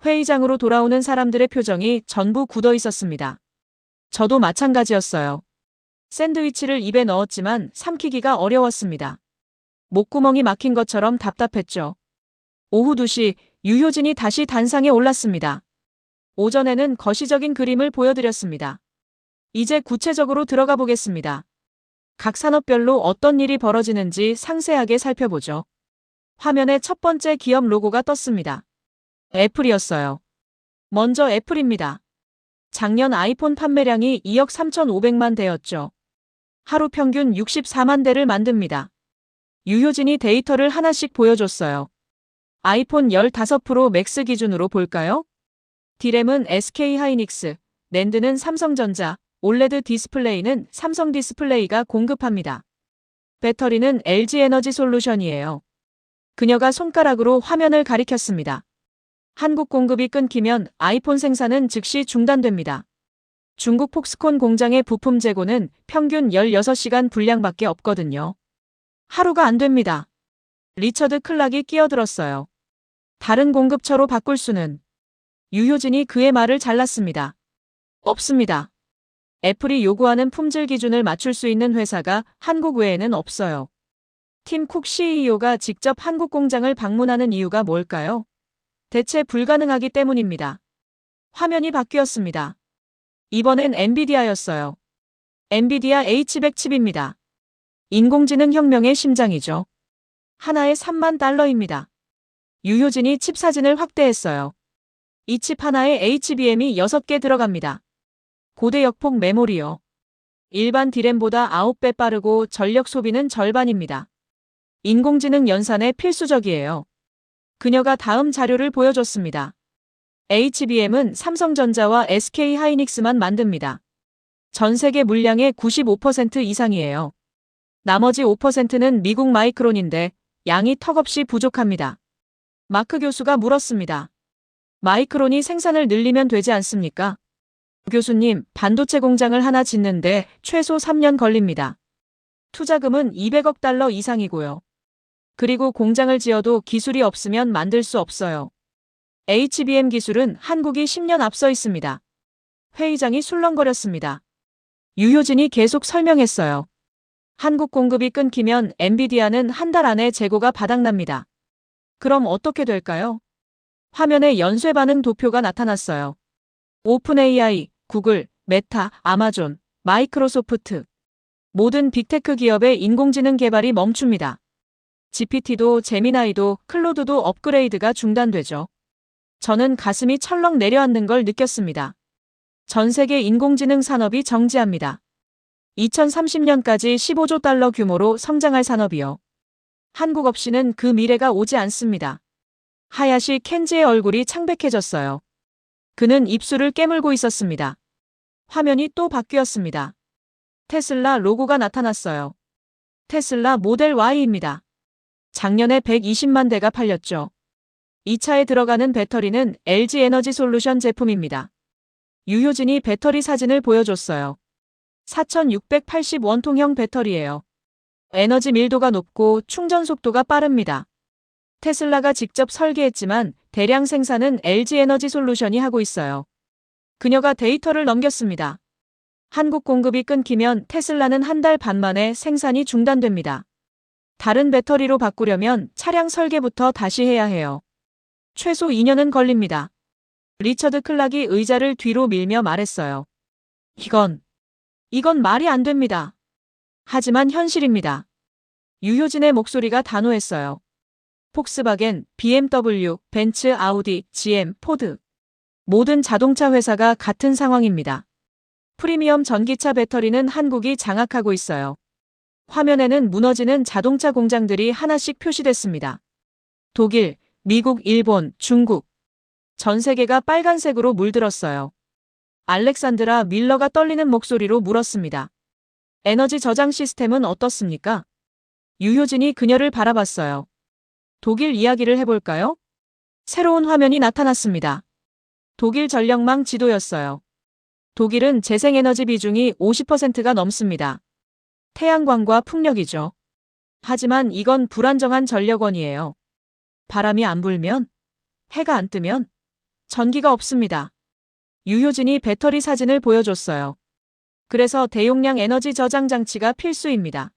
[SPEAKER 2] 회의장으로 돌아오는 사람들의 표정이 전부 굳어 있었습니다. 저도 마찬가지였어요. 샌드위치를 입에 넣었지만 삼키기가 어려웠습니다. 목구멍이 막힌 것처럼 답답했죠. 오후 2시 유효진이 다시 단상에 올랐습니다. 오전에는 거시적인 그림을 보여드렸습니다. 이제 구체적으로 들어가 보겠습니다. 각 산업별로 어떤 일이 벌어지는지 상세하게 살펴보죠. 화면에 첫 번째 기업 로고가 떴습니다. 애플이었어요. 먼저 애플입니다. 작년 아이폰 판매량이 2억 3,500만 대였죠. 하루 평균 64만 대를 만듭니다. 유효진이 데이터를 하나씩 보여줬어요. 아이폰 15 프로 맥스 기준으로 볼까요? D램은 SK하이닉스, 낸드는 삼성전자, 올레드 디스플레이는 삼성 디스플레이가 공급합니다. 배터리는 LG에너지솔루션이에요. 그녀가 손가락으로 화면을 가리켰습니다. 한국 공급이 끊기면 아이폰 생산은 즉시 중단됩니다. 중국 폭스콘 공장의 부품 재고는 평균 16시간 분량밖에 없거든요. 하루가 안 됩니다. 리처드 클락이 끼어들었어요. 다른 공급처로 바꿀 수는? 유효진이 그의 말을 잘랐습니다. 없습니다. 애플이 요구하는 품질 기준을 맞출 수 있는 회사가 한국 외에는 없어요. 팀 쿡 CEO가 직접 한국 공장을 방문하는 이유가 뭘까요? 대체 불가능하기 때문입니다. 화면이 바뀌었습니다. 이번엔 엔비디아였어요. 엔비디아 H100 칩입니다. 인공지능 혁명의 심장이죠. 하나에 3만 달러입니다. 유효진이 칩 사진을 확대했어요. 이 칩 하나에 HBM이 6개 들어갑니다. 고대 역폭 메모리요. 일반 D램보다 9배 빠르고 전력 소비는 절반입니다. 인공지능 연산에 필수적이에요. 그녀가 다음 자료를 보여줬습니다. HBM은 삼성전자와 SK하이닉스만 만듭니다. 전 세계 물량의 95% 이상이에요. 나머지 5%는 미국 마이크론인데 양이 턱없이 부족합니다. 마크 교수가 물었습니다. 마이크론이 생산을 늘리면 되지 않습니까? 교수님, 반도체 공장을 하나 짓는데 최소 3년 걸립니다. 투자금은 200억 달러 이상이고요. 그리고 공장을 지어도 기술이 없으면 만들 수 없어요. HBM 기술은 한국이 10년 앞서 있습니다. 회의장이 술렁거렸습니다. 유효진이 계속 설명했어요. 한국 공급이 끊기면 엔비디아는 한 달 안에 재고가 바닥납니다. 그럼 어떻게 될까요? 화면에 연쇄 반응 도표가 나타났어요. 오픈 AI, 구글, 메타, 아마존, 마이크로소프트. 모든 빅테크 기업의 인공지능 개발이 멈춥니다. GPT도 제미나이도 클로드도 업그레이드가 중단되죠. 저는 가슴이 철렁 내려앉는 걸 느꼈습니다. 전 세계 인공지능 산업이 정지합니다. 2030년까지 15조 달러 규모로 성장할 산업이요. 한국 없이는 그 미래가 오지 않습니다. 하야시 켄지의 얼굴이 창백해졌어요. 그는 입술을 깨물고 있었습니다. 화면이 또 바뀌었습니다. 테슬라 로고가 나타났어요. 테슬라 모델 Y입니다. 작년에 120만 대가 팔렸죠. 이 차에 들어가는 배터리는 LG에너지솔루션 제품입니다. 유효진이 배터리 사진을 보여줬어요. 4680 원통형 배터리예요. 에너지 밀도가 높고 충전 속도가 빠릅니다. 테슬라가 직접 설계했지만 대량 생산은 LG에너지솔루션이 하고 있어요. 그녀가 데이터를 넘겼습니다. 한국 공급이 끊기면 테슬라는 한 달 반 만에 생산이 중단됩니다. 다른 배터리로 바꾸려면 차량 설계부터 다시 해야 해요. 최소 2년은 걸립니다. 리처드 클락이 의자를 뒤로 밀며 말했어요. 이건 말이 안 됩니다. 하지만 현실입니다. 유효진의 목소리가 단호했어요. 폭스바겐, BMW, 벤츠, 아우디, GM, 포드. 모든 자동차 회사가 같은 상황입니다. 프리미엄 전기차 배터리는 한국이 장악하고 있어요. 화면에는 무너지는 자동차 공장들이 하나씩 표시됐습니다. 독일, 미국, 일본, 중국. 전 세계가 빨간색으로 물들었어요. 알렉산드라 밀러가 떨리는 목소리로 물었습니다. 에너지 저장 시스템은 어떻습니까? 유효진이 그녀를 바라봤어요. 독일 이야기를 해볼까요? 새로운 화면이 나타났습니다. 독일 전력망 지도였어요. 독일은 재생에너지 비중이 50%가 넘습니다. 태양광과 풍력이죠. 하지만 이건 불안정한 전력원이에요. 바람이 안 불면, 해가 안 뜨면 전기가 없습니다. 유효진이 배터리 사진을 보여줬어요. 그래서 대용량 에너지 저장 장치가 필수입니다.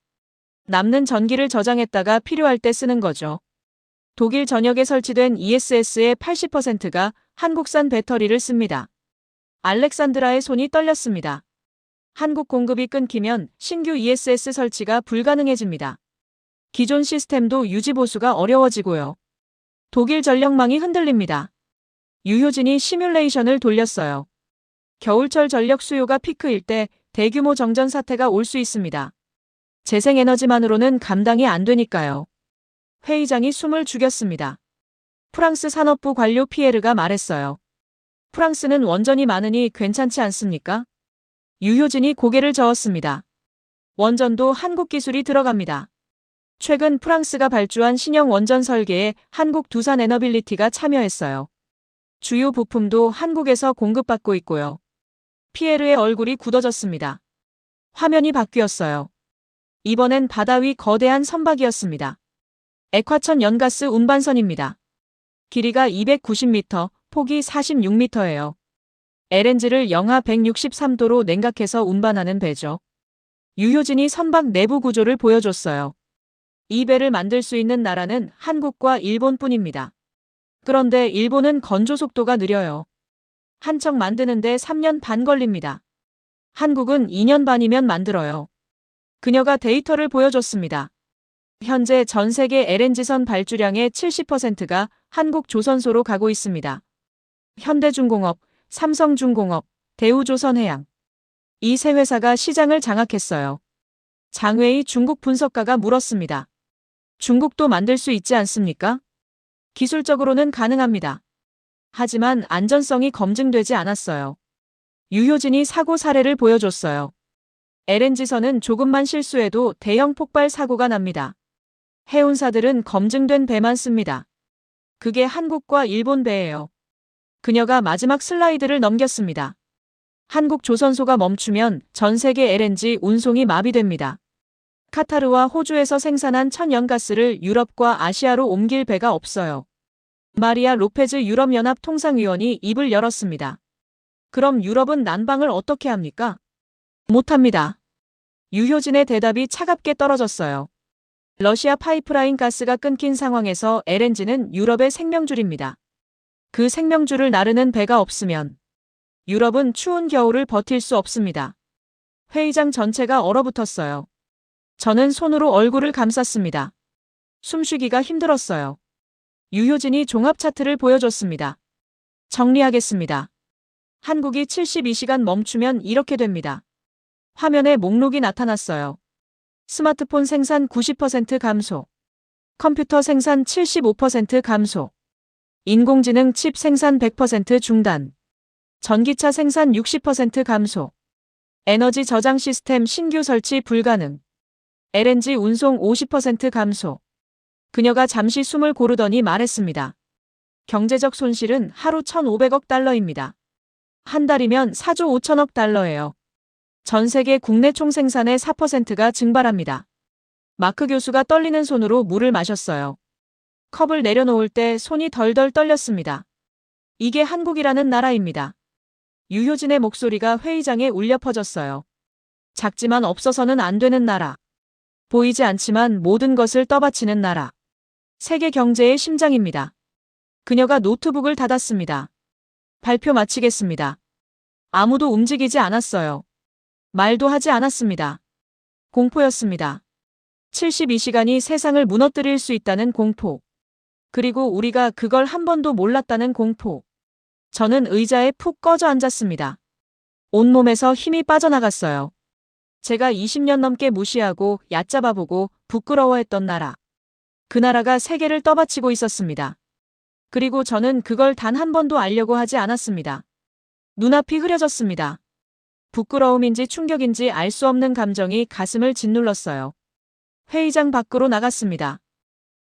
[SPEAKER 2] 남는 전기를 저장했다가 필요할 때 쓰는 거죠. 독일 전역에 설치된 ESS의 80%가 한국산 배터리를 씁니다. 알렉산드라의 손이 떨렸습니다. 한국 공급이 끊기면 신규 ESS 설치가 불가능해집니다. 기존 시스템도 유지 보수가 어려워지고요. 독일 전력망이 흔들립니다. 유효진이 시뮬레이션을 돌렸어요. 겨울철 전력 수요가 피크일 때 대규모 정전 사태가 올 수 있습니다. 재생에너지만으로는 감당이 안 되니까요. 회의장이 숨을 죽였습니다. 프랑스 산업부 관료 피에르가 말했어요. 프랑스는 원전이 많으니 괜찮지 않습니까? 유효진이 고개를 저었습니다. 원전도 한국 기술이 들어갑니다. 최근 프랑스가 발주한 신형 원전 설계에 한국 두산에너빌리티가 참여했어요. 주요 부품도 한국에서 공급받고 있고요. 피에르의 얼굴이 굳어졌습니다. 화면이 바뀌었어요. 이번엔 바다 위 거대한 선박이었습니다. 액화천 연가스 운반선입니다. 길이가 290m, 폭이 46m예요. LNG를 영하 163도로 냉각해서 운반하는 배죠. 유효진이 선박 내부 구조를 보여줬어요. 이 배를 만들 수 있는 나라는 한국과 일본뿐입니다. 그런데 일본은 건조 속도가 느려요. 한 척 만드는데 3년 반 걸립니다. 한국은 2년 반이면 만들어요. 그녀가 데이터를 보여줬습니다. 현재 전 세계 LNG선 발주량의 70%가 한국 조선소로 가고 있습니다. 현대중공업, 삼성중공업, 대우조선해양. 이 세 회사가 시장을 장악했어요. 장웨이 중국 분석가가 물었습니다. 중국도 만들 수 있지 않습니까? 기술적으로는 가능합니다. 하지만 안전성이 검증되지 않았어요. 유효진이 사고 사례를 보여줬어요. LNG선은 조금만 실수해도 대형 폭발 사고가 납니다. 해운사들은 검증된 배만 씁니다. 그게 한국과 일본 배예요. 그녀가 마지막 슬라이드를 넘겼습니다. 한국 조선소가 멈추면 전 세계 LNG 운송이 마비됩니다. 카타르와 호주에서 생산한 천연가스를 유럽과 아시아로 옮길 배가 없어요. 마리아 로페즈 유럽연합 통상위원이 입을 열었습니다. 그럼 유럽은 난방을 어떻게 합니까? 못합니다. 유효진의 대답이 차갑게 떨어졌어요. 러시아 파이프라인 가스가 끊긴 상황에서 LNG는 유럽의 생명줄입니다. 그 생명줄을 나르는 배가 없으면 유럽은 추운 겨울을 버틸 수 없습니다. 회의장 전체가 얼어붙었어요. 저는 손으로 얼굴을 감쌌습니다. 숨쉬기가 힘들었어요. 유효진이 종합 차트를 보여줬습니다. 정리하겠습니다. 한국이 72시간 멈추면 이렇게 됩니다. 화면에 목록이 나타났어요. 스마트폰 생산 90% 감소. 컴퓨터 생산 75% 감소. 인공지능 칩 생산 100% 중단. 전기차 생산 60% 감소. 에너지 저장 시스템 신규 설치 불가능. LNG 운송 50% 감소. 그녀가 잠시 숨을 고르더니 말했습니다. 경제적 손실은 하루 1,500억 달러입니다. 한 달이면 4조 5천억 달러예요. 전 세계 국내 총생산의 4%가 증발합니다. 마크 교수가 떨리는 손으로 물을 마셨어요. 컵을 내려놓을 때 손이 덜덜 떨렸습니다. 이게 한국이라는 나라입니다. 유효진의 목소리가 회의장에 울려 퍼졌어요. 작지만 없어서는 안 되는 나라. 보이지 않지만 모든 것을 떠받치는 나라. 세계 경제의 심장입니다. 그녀가 노트북을 닫았습니다. 발표 마치겠습니다. 아무도 움직이지 않았어요. 말도 하지 않았습니다. 공포였습니다. 72시간이 세상을 무너뜨릴 수 있다는 공포. 그리고 우리가 그걸 한 번도 몰랐다는 공포. 저는 의자에 푹 꺼져 앉았습니다. 온몸에서 힘이 빠져나갔어요. 제가 20년 넘게 무시하고 얕잡아보고 부끄러워했던 나라. 그 나라가 세계를 떠받치고 있었습니다. 그리고 저는 그걸 단 한 번도 알려고 하지 않았습니다. 눈앞이 흐려졌습니다. 부끄러움인지 충격인지 알 수 없는 감정이 가슴을 짓눌렀어요. 회의장 밖으로 나갔습니다.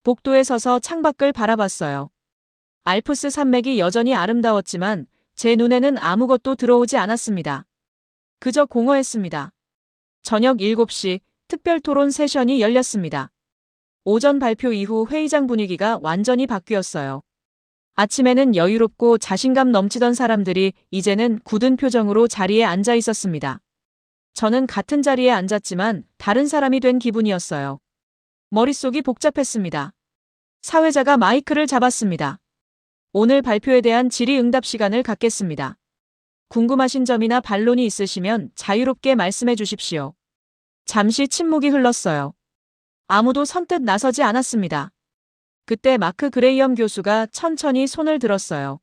[SPEAKER 2] 복도에 서서 창밖을 바라봤어요. 알프스 산맥이 여전히 아름다웠지만 제 눈에는 아무것도 들어오지 않았습니다. 그저 공허했습니다. 저녁 7시 특별 토론 세션이 열렸습니다. 오전 발표 이후 회의장 분위기가 완전히 바뀌었어요. 아침에는 여유롭고 자신감 넘치던 사람들이 이제는 굳은 표정으로 자리에 앉아 있었습니다. 저는 같은 자리에 앉았지만 다른 사람이 된 기분이었어요. 머릿속이 복잡했습니다. 사회자가 마이크를 잡았습니다. 오늘 발표에 대한 질의응답 시간을 갖겠습니다. 궁금하신 점이나 반론이 있으시면 자유롭게 말씀해 주십시오. 잠시 침묵이 흘렀어요. 아무도 선뜻 나서지 않았습니다. 그때 마크 그레이엄 교수가 천천히 손을 들었어요.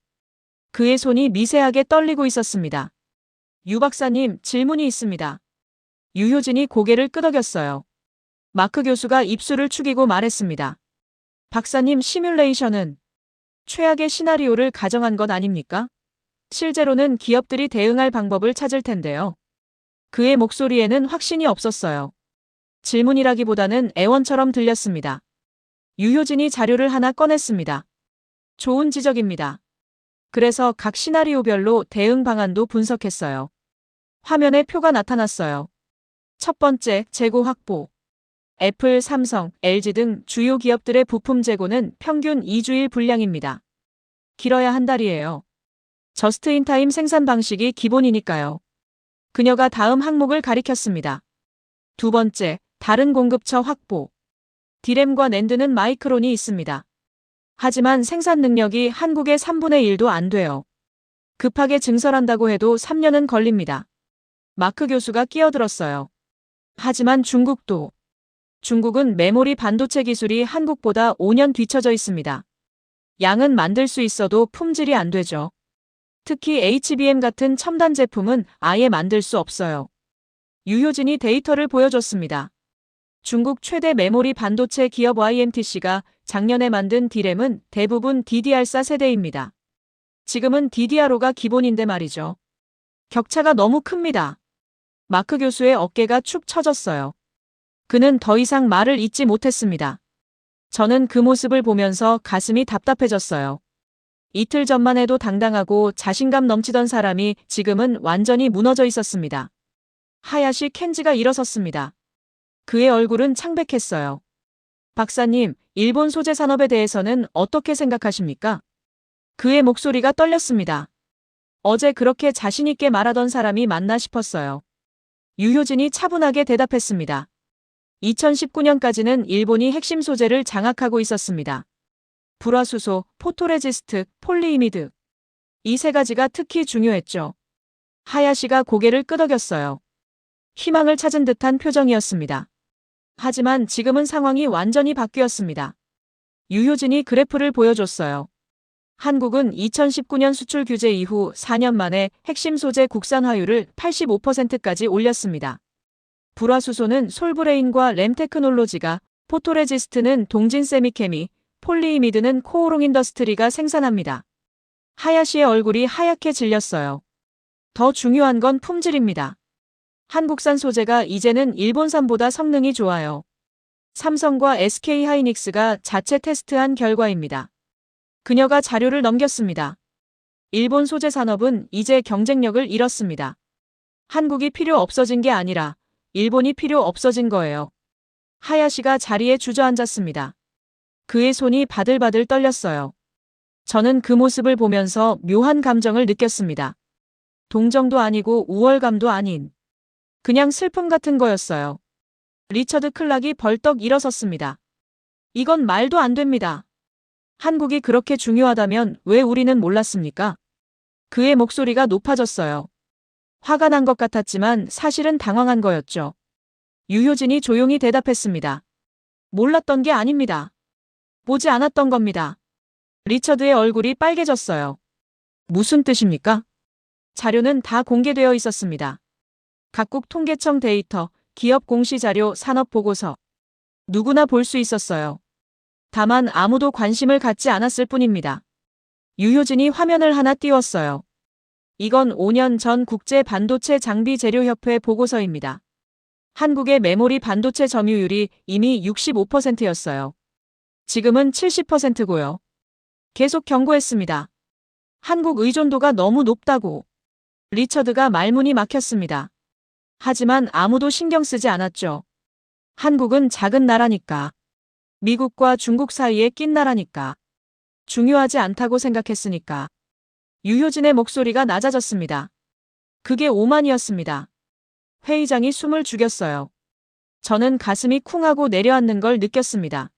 [SPEAKER 2] 그의 손이 미세하게 떨리고 있었습니다. 유 박사님, 질문이 있습니다. 유효진이 고개를 끄덕였어요. 마크 교수가 입술을 축이고 말했습니다. 박사님, 시뮬레이션은 최악의 시나리오를 가정한 것 아닙니까? 실제로는 기업들이 대응할 방법을 찾을 텐데요. 그의 목소리에는 확신이 없었어요. 질문이라기보다는 애원처럼 들렸습니다. 유효진이 자료를 하나 꺼냈습니다. 좋은 지적입니다. 그래서 각 시나리오별로 대응 방안도 분석했어요. 화면에 표가 나타났어요. 첫 번째, 재고 확보. 애플, 삼성, LG 등 주요 기업들의 부품 재고는 평균 2주일 분량입니다. 길어야 한 달이에요. 저스트인타임 생산 방식이 기본이니까요. 그녀가 다음 항목을 가리켰습니다. 두 번째, 다른 공급처 확보. 디램과 낸드는 마이크론이 있습니다. 하지만 생산 능력이 한국의 3분의 1도 안 돼요. 급하게 증설한다고 해도 3년은 걸립니다. 마크 교수가 끼어들었어요. 하지만 중국은 메모리 반도체 기술이 한국보다 5년 뒤처져 있습니다. 양은 만들 수 있어도 품질이 안 되죠. 특히 HBM 같은 첨단 제품은 아예 만들 수 없어요. 유효진이 데이터를 보여줬습니다. 중국 최대 메모리 반도체 기업 YMTC가 작년에 만든 디램은 대부분 DDR4 세대입니다. 지금은 DDR5가 기본인데 말이죠. 격차가 너무 큽니다. 마크 교수의 어깨가 축 처졌어요. 그는 더 이상 말을 잇지 못했습니다. 저는 그 모습을 보면서 가슴이 답답해졌어요. 이틀 전만 해도 당당하고 자신감 넘치던 사람이 지금은 완전히 무너져 있었습니다. 하야시 켄지가 일어섰습니다. 그의 얼굴은 창백했어요. 박사님, 일본 소재 산업에 대해서는 어떻게 생각하십니까? 그의 목소리가 떨렸습니다. 어제 그렇게 자신 있게 말하던 사람이 맞나 싶었어요. 유효진이 차분하게 대답했습니다. 2019년까지는 일본이 핵심 소재를 장악하고 있었습니다. 불화수소, 포토레지스트, 폴리이미드. 이 세 가지가 특히 중요했죠. 하야시가 고개를 끄덕였어요. 희망을 찾은 듯한 표정이었습니다. 하지만 지금은 상황이 완전히 바뀌었습니다. 유효진이 그래프를 보여줬어요. 한국은 2019년 수출 규제 이후 4년 만에 핵심 소재 국산화율을 85%까지 올렸습니다. 불화수소는 솔브레인과 램테크놀로지가, 포토레지스트는 동진세미케미, 폴리이미드는 코오롱 인더스트리가 생산합니다. 하야시의 얼굴이 하얗게 질렸어요. 더 중요한 건 품질입니다. 한국산 소재가 이제는 일본산보다 성능이 좋아요. 삼성과 SK하이닉스가 자체 테스트한 결과입니다. 그녀가 자료를 넘겼습니다. 일본 소재 산업은 이제 경쟁력을 잃었습니다. 한국이 필요 없어진 게 아니라 일본이 필요 없어진 거예요. 하야시가 자리에 주저앉았습니다. 그의 손이 바들바들 떨렸어요. 저는 그 모습을 보면서 묘한 감정을 느꼈습니다. 동정도 아니고 우월감도 아닌 그냥 슬픔 같은 거였어요. 리처드 클락이 벌떡 일어섰습니다. 이건 말도 안 됩니다. 한국이 그렇게 중요하다면 왜 우리는 몰랐습니까? 그의 목소리가 높아졌어요. 화가 난 것 같았지만 사실은 당황한 거였죠. 유효진이 조용히 대답했습니다. 몰랐던 게 아닙니다. 보지 않았던 겁니다. 리처드의 얼굴이 빨개졌어요. 무슨 뜻입니까? 자료는 다 공개되어 있었습니다. 각국 통계청 데이터, 기업 공시자료, 산업보고서. 누구나 볼 수 있었어요. 다만 아무도 관심을 갖지 않았을 뿐입니다. 유효진이 화면을 하나 띄웠어요. 이건 5년 전 국제 반도체 장비 재료협회 보고서입니다. 한국의 메모리 반도체 점유율이 이미 65%였어요. 지금은 70%고요. 계속 경고했습니다. 한국 의존도가 너무 높다고. 리처드가 말문이 막혔습니다. 하지만 아무도 신경 쓰지 않았죠. 한국은 작은 나라니까. 미국과 중국 사이에 낀 나라니까. 중요하지 않다고 생각했으니까. 유효진의 목소리가 낮아졌습니다. 그게 오만이었습니다. 회의장이 숨을 죽였어요. 저는 가슴이 쿵하고 내려앉는 걸 느꼈습니다.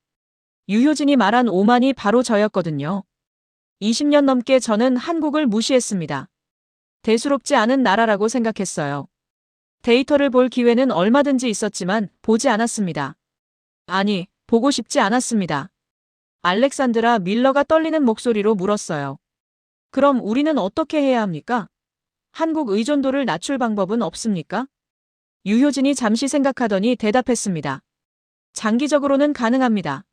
[SPEAKER 2] 유효진이 말한 오만이 바로 저였거든요. 20년 넘게 저는 한국을 무시했습니다. 대수롭지 않은 나라라고 생각했어요. 데이터를 볼 기회는 얼마든지 있었지만 보지 않았습니다. 아니, 보고 싶지 않았습니다. 알렉산드라 밀러가 떨리는 목소리로 물었어요. 그럼 우리는 어떻게 해야 합니까? 한국 의존도를 낮출 방법은 없습니까? 유효진이 잠시 생각하더니 대답했습니다. 장기적으로는 가능합니다.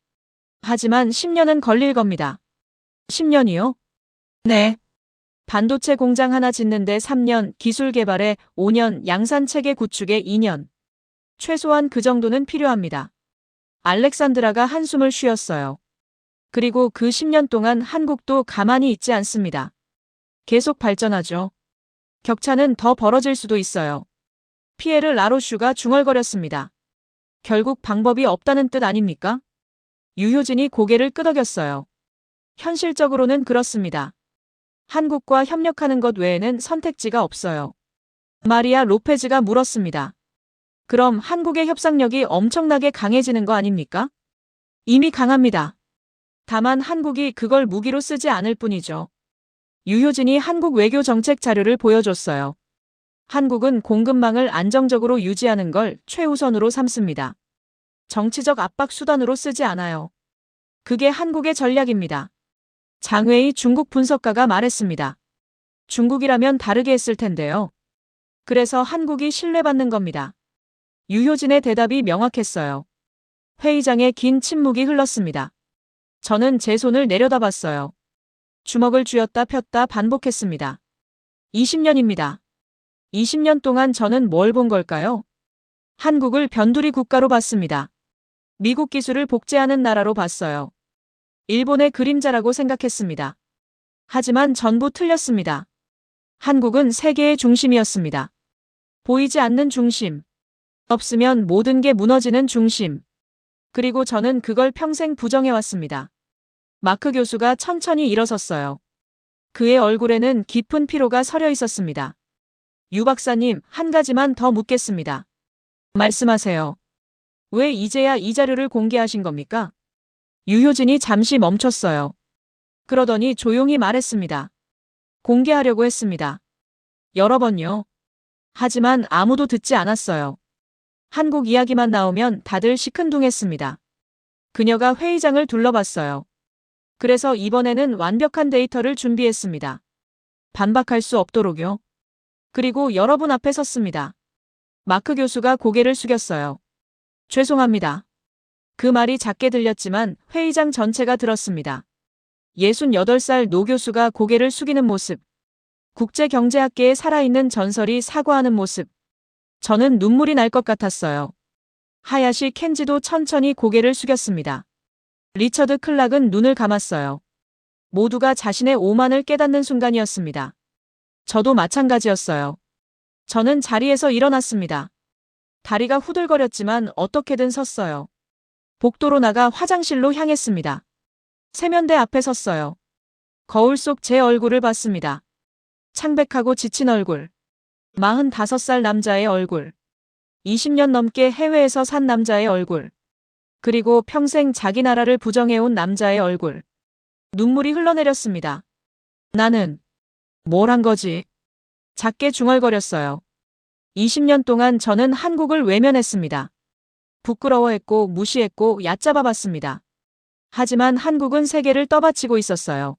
[SPEAKER 2] 하지만 10년은 걸릴 겁니다. 10년이요? 네. 반도체 공장 하나 짓는데 3년, 기술 개발에 5년, 양산 체계 구축에 2년. 최소한 그 정도는 필요합니다. 알렉산드라가 한숨을 쉬었어요. 그리고 그 10년 동안 한국도 가만히 있지 않습니다. 계속 발전하죠. 격차는 더 벌어질 수도 있어요. 피에르 라로슈가 중얼거렸습니다. 결국 방법이 없다는 뜻 아닙니까? 유효진이 고개를 끄덕였어요. 현실적으로는 그렇습니다. 한국과 협력하는 것 외에는 선택지가 없어요. 마리아 로페즈가 물었습니다. 그럼 한국의 협상력이 엄청나게 강해지는 거 아닙니까? 이미 강합니다. 다만 한국이 그걸 무기로 쓰지 않을 뿐이죠. 유효진이 한국 외교 정책 자료를 보여줬어요. 한국은 공급망을 안정적으로 유지하는 걸 최우선으로 삼습니다. 정치적 압박 수단으로 쓰지 않아요. 그게 한국의 전략입니다. 장웨이 중국 분석가가 말했습니다. 중국이라면 다르게 했을 텐데요. 그래서 한국이 신뢰받는 겁니다. 유효진의 대답이 명확했어요. 회의장에 긴 침묵이 흘렀습니다. 저는 제 손을 내려다봤어요. 주먹을 쥐었다 폈다 반복했습니다. 20년입니다. 20년 동안 저는 뭘 본 걸까요? 한국을 변두리 국가로 봤습니다. 미국 기술을 복제하는 나라로 봤어요. 일본의 그림자라고 생각했습니다. 하지만 전부 틀렸습니다. 한국은 세계의 중심이었습니다. 보이지 않는 중심. 없으면 모든 게 무너지는 중심. 그리고 저는 그걸 평생 부정해왔습니다. 마크 교수가 천천히 일어섰어요. 그의 얼굴에는 깊은 피로가 서려 있었습니다. 유 박사님, 한 가지만 더 묻겠습니다. 말씀하세요. 왜 이제야 이 자료를 공개하신 겁니까? 유효진이 잠시 멈췄어요. 그러더니 조용히 말했습니다. 공개하려고 했습니다. 여러 번요. 하지만 아무도 듣지 않았어요. 한국 이야기만 나오면 다들 시큰둥했습니다. 그녀가 회의장을 둘러봤어요. 그래서 이번에는 완벽한 데이터를 준비했습니다. 반박할 수 없도록요. 그리고 여러분 앞에 섰습니다. 마크 교수가 고개를 숙였어요. 죄송합니다. 그 말이 작게 들렸지만 회의장 전체가 들었습니다. 68살 노 교수가 고개를 숙이는 모습. 국제경제학계에 살아있는 전설이 사과하는 모습. 저는 눈물이 날 것 같았어요. 하야시 켄지도 천천히 고개를 숙였습니다. 리처드 클락은 눈을 감았어요. 모두가 자신의 오만을 깨닫는 순간이었습니다. 저도 마찬가지였어요. 저는 자리에서 일어났습니다. 다리가 후들거렸지만 어떻게든 섰어요. 복도로 나가 화장실로 향했습니다. 세면대 앞에 섰어요. 거울 속 제 얼굴을 봤습니다. 창백하고 지친 얼굴. 45살 남자의 얼굴. 20년 넘게 해외에서 산 남자의 얼굴. 그리고 평생 자기 나라를 부정해온 남자의 얼굴. 눈물이 흘러내렸습니다. 나는 뭘 한 거지? 작게 중얼거렸어요. 20년 동안 저는 한국을 외면했습니다. 부끄러워했고 무시했고 얕잡아봤습니다. 하지만 한국은 세계를 떠받치고 있었어요.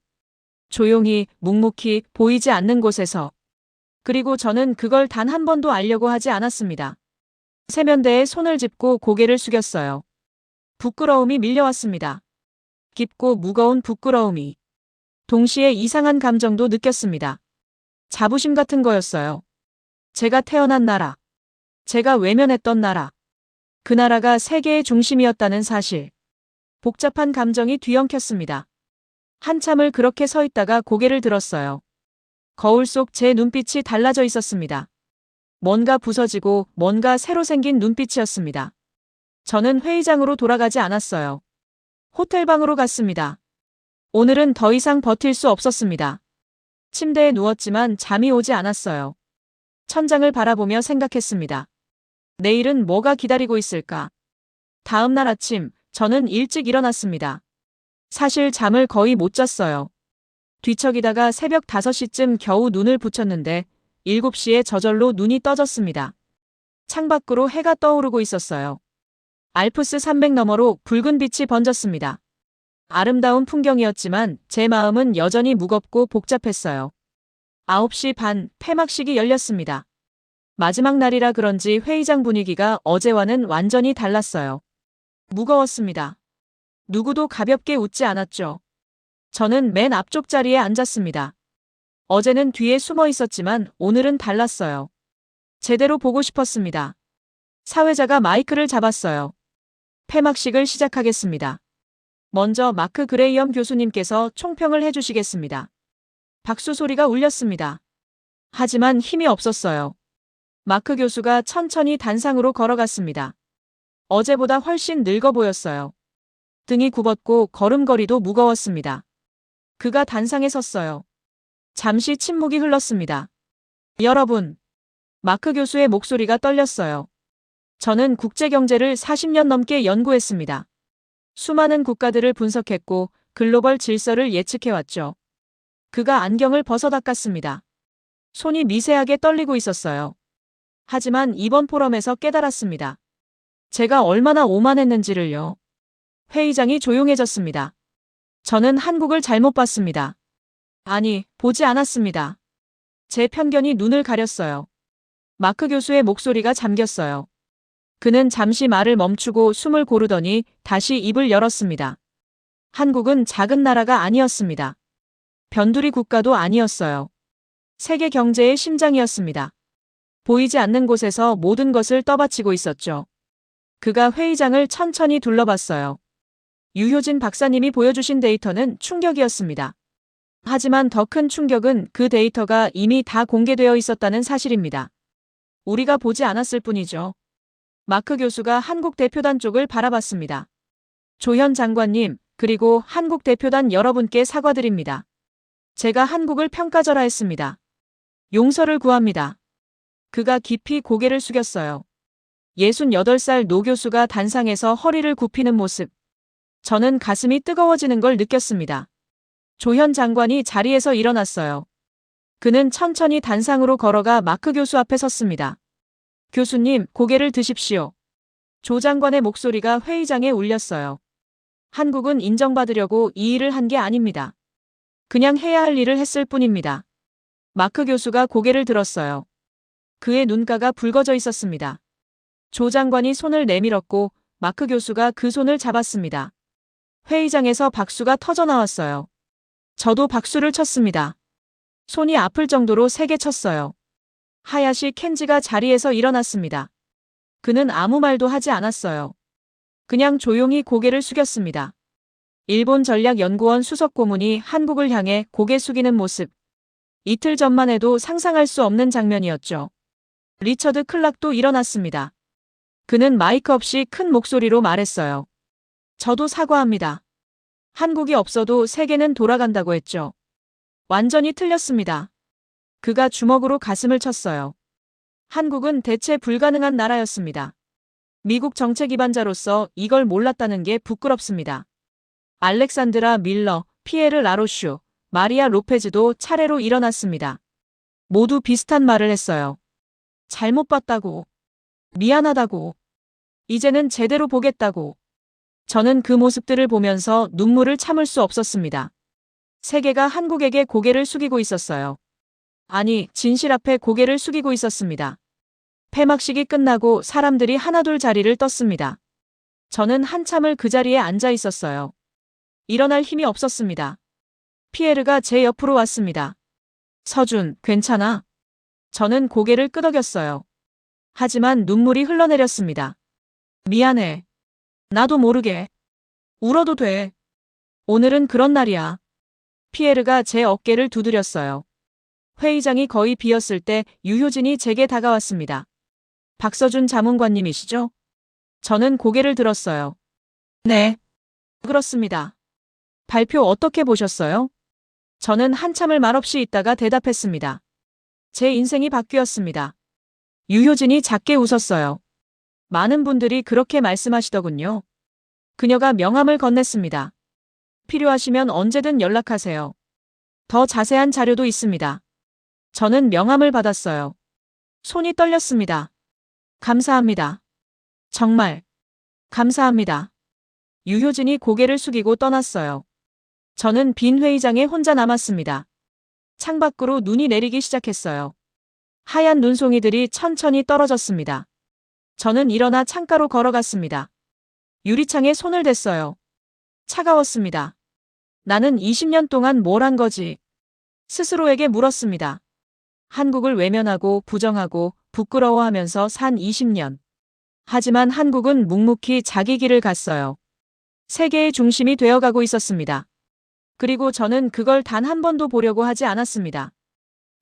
[SPEAKER 2] 조용히, 묵묵히, 보이지 않는 곳에서. 그리고 저는 그걸 단 한 번도 알려고 하지 않았습니다. 세면대에 손을 짚고 고개를 숙였어요. 부끄러움이 밀려왔습니다. 깊고 무거운 부끄러움이. 동시에 이상한 감정도 느꼈습니다. 자부심 같은 거였어요. 제가 태어난 나라. 제가 외면했던 나라. 그 나라가 세계의 중심이었다는 사실. 복잡한 감정이 뒤엉켰습니다. 한참을 그렇게 서 있다가 고개를 들었어요. 거울 속 제 눈빛이 달라져 있었습니다. 뭔가 부서지고 뭔가 새로 생긴 눈빛이었습니다. 저는 회의장으로 돌아가지 않았어요. 호텔방으로 갔습니다. 오늘은 더 이상 버틸 수 없었습니다. 침대에 누웠지만 잠이 오지 않았어요. 천장을 바라보며 생각했습니다. 내일은 뭐가 기다리고 있을까? 다음 날 아침, 저는 일찍 일어났습니다. 사실 잠을 거의 못 잤어요. 뒤척이다가 새벽 5시쯤 겨우 눈을 붙였는데 7시에 저절로 눈이 떠졌습니다. 창밖으로 해가 떠오르고 있었어요. 알프스 산맥 너머로 붉은 빛이 번졌습니다. 아름다운 풍경이었지만 제 마음은 여전히 무겁고 복잡했어요. 9시 반, 폐막식이 열렸습니다. 마지막 날이라 그런지 회의장 분위기가 어제와는 완전히 달랐어요. 무거웠습니다. 누구도 가볍게 웃지 않았죠. 저는 맨 앞쪽 자리에 앉았습니다. 어제는 뒤에 숨어 있었지만 오늘은 달랐어요. 제대로 보고 싶었습니다. 사회자가 마이크를 잡았어요. 폐막식을 시작하겠습니다. 먼저 마크 그레이엄 교수님께서 총평을 해주시겠습니다. 박수 소리가 울렸습니다. 하지만 힘이 없었어요. 마크 교수가 천천히 단상으로 걸어갔습니다. 어제보다 훨씬 늙어 보였어요. 등이 굽었고 걸음걸이도 무거웠습니다. 그가 단상에 섰어요. 잠시 침묵이 흘렀습니다. 여러분, 마크 교수의 목소리가 떨렸어요. 저는 국제경제를 40년 넘게 연구했습니다. 수많은 국가들을 분석했고 글로벌 질서를 예측해왔죠. 그가 안경을 벗어 닦았습니다. 손이 미세하게 떨리고 있었어요. 하지만 이번 포럼에서 깨달았습니다. 제가 얼마나 오만했는지를요. 회의장이 조용해졌습니다. 저는 한국을 잘못 봤습니다. 아니, 보지 않았습니다. 제 편견이 눈을 가렸어요. 마크 교수의 목소리가 잠겼어요. 그는 잠시 말을 멈추고 숨을 고르더니 다시 입을 열었습니다. 한국은 작은 나라가 아니었습니다. 변두리 국가도 아니었어요. 세계 경제의 심장이었습니다. 보이지 않는 곳에서 모든 것을 떠받치고 있었죠. 그가 회의장을 천천히 둘러봤어요. 유효진 박사님이 보여주신 데이터는 충격이었습니다. 하지만 더 큰 충격은 그 데이터가 이미 다 공개되어 있었다는 사실입니다. 우리가 보지 않았을 뿐이죠. 마크 교수가 한국 대표단 쪽을 바라봤습니다. 조현 장관님, 그리고 한국 대표단 여러분께 사과드립니다. 제가 한국을 평가절하했습니다. 용서를 구합니다. 그가 깊이 고개를 숙였어요. 68살 노 교수가 단상에서 허리를 굽히는 모습. 저는 가슴이 뜨거워지는 걸 느꼈습니다. 조현 장관이 자리에서 일어났어요. 그는 천천히 단상으로 걸어가 마크 교수 앞에 섰습니다. 교수님, 고개를 드십시오. 조 장관의 목소리가 회의장에 울렸어요. 한국은 인정받으려고 이 일을 한 게 아닙니다. 그냥 해야 할 일을 했을 뿐입니다. 마크 교수가 고개를 들었어요. 그의 눈가가 붉어져 있었습니다. 조 장관이 손을 내밀었고 마크 교수가 그 손을 잡았습니다. 회의장에서 박수가 터져나왔어요. 저도 박수를 쳤습니다. 손이 아플 정도로 세게 쳤어요. 하야시 켄지가 자리에서 일어났습니다. 그는 아무 말도 하지 않았어요. 그냥 조용히 고개를 숙였습니다. 일본 전략연구원 수석 고문이 한국을 향해 고개 숙이는 모습. 이틀 전만 해도 상상할 수 없는 장면이었죠. 리처드 클락도 일어났습니다. 그는 마이크 없이 큰 목소리로 말했어요. 저도 사과합니다. 한국이 없어도 세계는 돌아간다고 했죠. 완전히 틀렸습니다. 그가 주먹으로 가슴을 쳤어요. 한국은 대체 불가능한 나라였습니다. 미국 정책 기반자로서 이걸 몰랐다는 게 부끄럽습니다. 알렉산드라 밀러, 피에르 라로슈, 마리아 로페즈도 차례로 일어났습니다. 모두 비슷한 말을 했어요. 잘못 봤다고. 미안하다고. 이제는 제대로 보겠다고. 저는 그 모습들을 보면서 눈물을 참을 수 없었습니다. 세계가 한국에게 고개를 숙이고 있었어요. 아니, 진실 앞에 고개를 숙이고 있었습니다. 폐막식이 끝나고 사람들이 하나둘 자리를 떴습니다. 저는 한참을 그 자리에 앉아 있었어요. 일어날 힘이 없었습니다. 피에르가 제 옆으로 왔습니다. 서준, 괜찮아? 저는 고개를 끄덕였어요. 하지만 눈물이 흘러내렸습니다. 미안해. 나도 모르게. 울어도 돼. 오늘은 그런 날이야. 피에르가 제 어깨를 두드렸어요. 회의장이 거의 비었을 때 유효진이 제게 다가왔습니다. 박서준 자문관님이시죠? 저는 고개를 들었어요. 네. 그렇습니다. 발표 어떻게 보셨어요? 저는 한참을 말없이 있다가 대답했습니다. 제 인생이 바뀌었습니다. 유효진이 작게 웃었어요. 많은 분들이 그렇게 말씀하시더군요. 그녀가 명함을 건넸습니다. 필요하시면 언제든 연락하세요. 더 자세한 자료도 있습니다. 저는 명함을 받았어요. 손이 떨렸습니다. 감사합니다. 정말 감사합니다. 유효진이 고개를 숙이고 떠났어요. 저는 빈 회의장에 혼자 남았습니다. 창밖으로 눈이 내리기 시작했어요. 하얀 눈송이들이 천천히 떨어졌습니다. 저는 일어나 창가로 걸어갔습니다. 유리창에 손을 댔어요. 차가웠습니다. 나는 20년 동안 뭘 한 거지? 스스로에게 물었습니다. 한국을 외면하고 부정하고 부끄러워하면서 산 20년. 하지만 한국은 묵묵히 자기 길을 갔어요. 세계의 중심이 되어가고 있었습니다. 그리고 저는 그걸 단 한 번도 보려고 하지 않았습니다.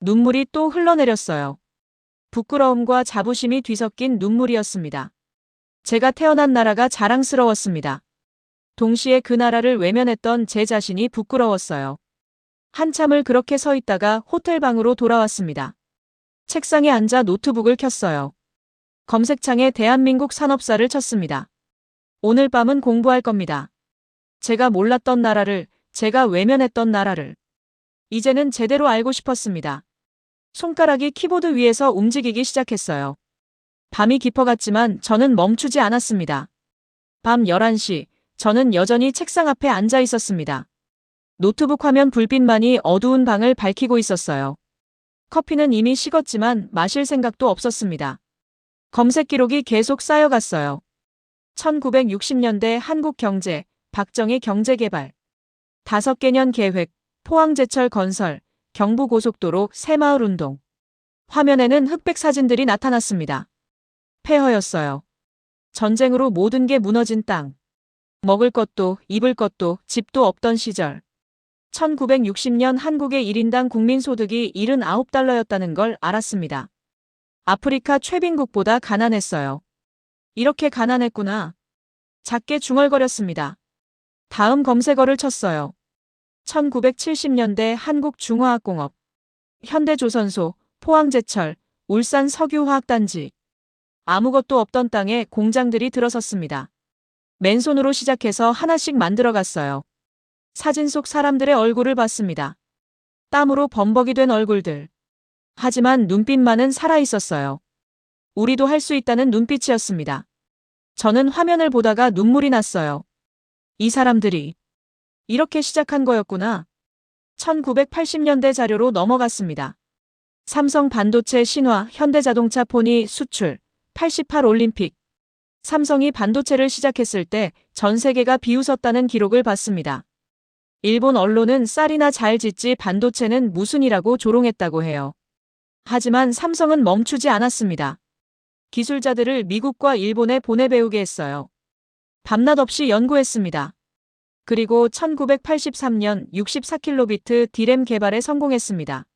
[SPEAKER 2] 눈물이 또 흘러내렸어요. 부끄러움과 자부심이 뒤섞인 눈물이었습니다. 제가 태어난 나라가 자랑스러웠습니다. 동시에 그 나라를 외면했던 제 자신이 부끄러웠어요. 한참을 그렇게 서 있다가 호텔 방으로 돌아왔습니다. 책상에 앉아 노트북을 켰어요. 검색창에 대한민국 산업사를 쳤습니다. 오늘 밤은 공부할 겁니다. 제가 몰랐던 나라를, 제가 외면했던 나라를. 이제는 제대로 알고 싶었습니다. 손가락이 키보드 위에서 움직이기 시작했어요. 밤이 깊어갔지만 저는 멈추지 않았습니다. 밤 11시, 저는 여전히 책상 앞에 앉아 있었습니다. 노트북 화면 불빛만이 어두운 방을 밝히고 있었어요. 커피는 이미 식었지만 마실 생각도 없었습니다. 검색 기록이 계속 쌓여갔어요. 1960년대 한국 경제, 박정희 경제개발, 5개년 계획, 포항제철 건설, 경부고속도로 새마을운동. 화면에는 흑백 사진들이 나타났습니다. 폐허였어요. 전쟁으로 모든 게 무너진 땅. 먹을 것도 입을 것도 집도 없던 시절. 1960년 한국의 1인당 국민소득이 79달러였다는 걸 알았습니다. 아프리카 최빈국보다 가난했어요. 이렇게 가난했구나. 작게 중얼거렸습니다. 다음 검색어를 쳤어요. 1970년대 한국중화학공업, 현대조선소, 포항제철, 울산 석유화학단지. 아무것도 없던 땅에 공장들이 들어섰습니다. 맨손으로 시작해서 하나씩 만들어갔어요. 사진 속 사람들의 얼굴을 봤습니다. 땀으로 범벅이 된 얼굴들. 하지만 눈빛만은 살아있었어요. 우리도 할 수 있다는 눈빛이었습니다. 저는 화면을 보다가 눈물이 났어요. 이 사람들이 이렇게 시작한 거였구나. 1980년대 자료로 넘어갔습니다. 삼성 반도체 신화, 현대자동차 포니 수출, 88 올림픽. 삼성이 반도체를 시작했을 때 전 세계가 비웃었다는 기록을 봤습니다. 일본 언론은 쌀이나 잘 짓지 반도체는 무슨이라고 조롱했다고 해요. 하지만 삼성은 멈추지 않았습니다. 기술자들을 미국과 일본에 보내배우게 했어요. 밤낮 없이 연구했습니다. 그리고 1983년 64킬로비트 디램 개발에 성공했습니다.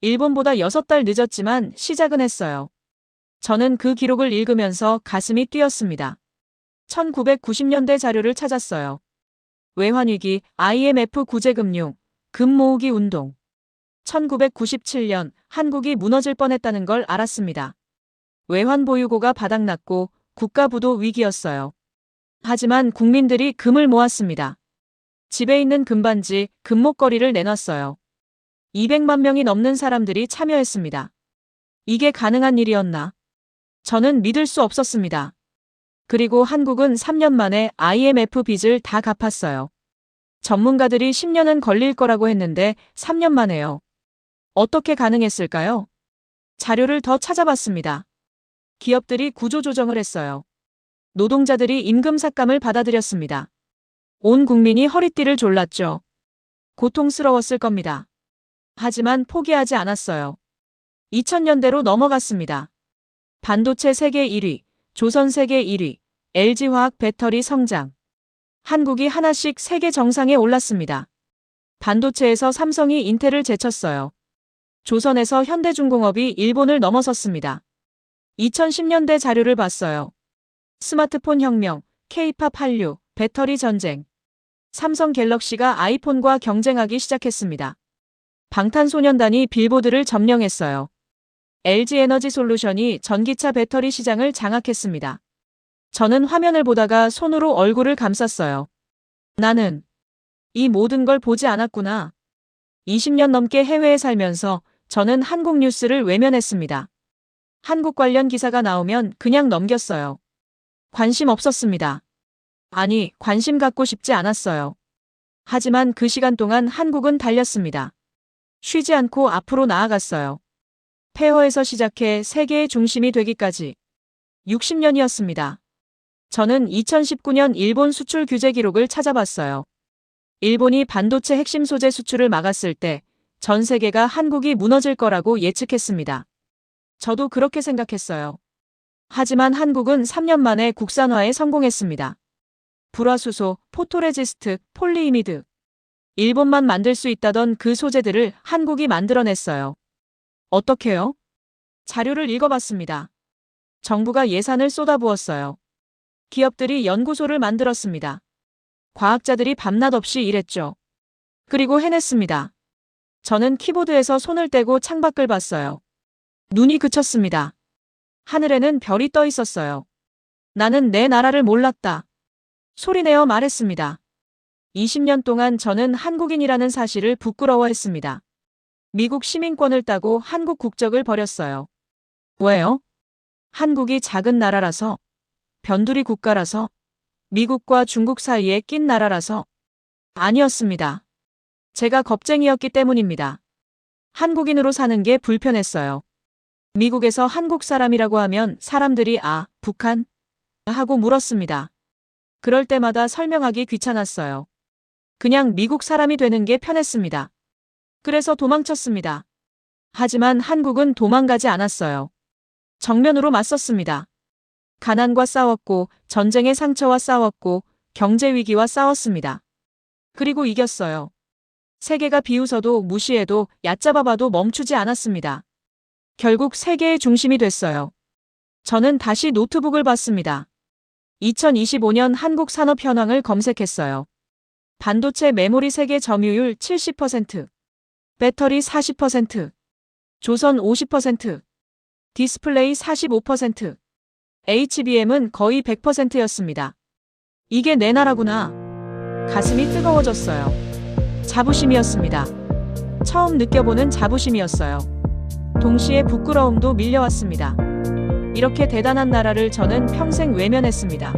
[SPEAKER 2] 일본보다 6달 늦었지만 시작은 했어요. 저는 그 기록을 읽으면서 가슴이 뛰었습니다. 1990년대 자료를 찾았어요. 외환위기, IMF 구제금융, 금 모으기 운동. 1997년 한국이 무너질 뻔했다는 걸 알았습니다. 외환 보유고가 바닥났고 국가부도 위기였어요. 하지만 국민들이 금을 모았습니다. 집에 있는 금반지, 금목걸이를 내놨어요. 200만 명이 넘는 사람들이 참여했습니다. 이게 가능한 일이었나? 저는 믿을 수 없었습니다. 그리고 한국은 3년 만에 IMF 빚을 다 갚았어요. 전문가들이 10년은 걸릴 거라고 했는데 3년 만에요. 어떻게 가능했을까요? 자료를 더 찾아봤습니다. 기업들이 구조조정을 했어요. 노동자들이 임금 삭감을 받아들였습니다. 온 국민이 허리띠를 졸랐죠. 고통스러웠을 겁니다. 하지만 포기하지 않았어요. 2000년대로 넘어갔습니다. 반도체 세계 1위, 조선 세계 1위, LG화학 배터리 성장. 한국이 하나씩 세계 정상에 올랐습니다. 반도체에서 삼성이 인텔을 제쳤어요. 조선에서 현대중공업이 일본을 넘어섰습니다. 2010년대 자료를 봤어요. 스마트폰 혁명, K-팝 한류, 배터리 전쟁. 삼성 갤럭시가 아이폰과 경쟁하기 시작했습니다. 방탄소년단이 빌보드를 점령했어요. LG에너지솔루션이 전기차 배터리 시장을 장악했습니다. 저는 화면을 보다가 손으로 얼굴을 감쌌어요. 나는 이 모든 걸 보지 않았구나. 20년 넘게 해외에 살면서 저는 한국 뉴스를 외면했습니다. 한국 관련 기사가 나오면 그냥 넘겼어요. 관심 없었습니다. 아니, 관심 갖고 싶지 않았어요. 하지만 그 시간 동안 한국은 달렸습니다. 쉬지 않고 앞으로 나아갔어요. 폐허에서 시작해 세계의 중심이 되기까지 60년이었습니다. 저는 2019년 일본 수출 규제 기록을 찾아봤어요. 일본이 반도체 핵심 소재 수출을 막았을 때 전 세계가 한국이 무너질 거라고 예측했습니다. 저도 그렇게 생각했어요. 하지만 한국은 3년 만에 국산화에 성공했습니다. 불화수소, 포토레지스트, 폴리이미드. 일본만 만들 수 있다던 그 소재들을 한국이 만들어냈어요. 어떻게요? 자료를 읽어봤습니다. 정부가 예산을 쏟아부었어요. 기업들이 연구소를 만들었습니다. 과학자들이 밤낮 없이 일했죠. 그리고 해냈습니다. 저는 키보드에서 손을 떼고 창밖을 봤어요. 눈이 그쳤습니다. 하늘에는 별이 떠 있었어요. 나는 내 나라를 몰랐다. 소리내어 말했습니다. 20년 동안 저는 한국인이라는 사실을 부끄러워했습니다. 미국 시민권을 따고 한국 국적을 버렸어요. 왜요? 한국이 작은 나라라서, 변두리 국가라서, 미국과 중국 사이에 낀 나라라서 아니었습니다. 제가 겁쟁이였기 때문입니다. 한국인으로 사는 게 불편했어요. 미국에서 한국 사람이라고 하면 사람들이 북한? 하고 물었습니다. 그럴 때마다 설명하기 귀찮았어요. 그냥 미국 사람이 되는 게 편했습니다. 그래서 도망쳤습니다. 하지만 한국은 도망가지 않았어요. 정면으로 맞섰습니다. 가난과 싸웠고, 전쟁의 상처와 싸웠고, 경제 위기와 싸웠습니다. 그리고 이겼어요. 세계가 비웃어도 무시해도 얕잡아봐도 멈추지 않았습니다. 결국 세계의 중심이 됐어요. 저는 다시 노트북을 봤습니다. 2025년 한국 산업 현황을 검색했어요. 반도체 메모리 세계 점유율 70%, 배터리 40%, 조선 50%, 디스플레이 45%, HBM은 거의 100%였습니다. 이게 내 나라구나. 가슴이 뜨거워졌어요. 자부심이었습니다. 처음 느껴보는 자부심이었어요. 동시에 부끄러움도 밀려왔습니다. 이렇게 대단한 나라를 저는 평생 외면했습니다.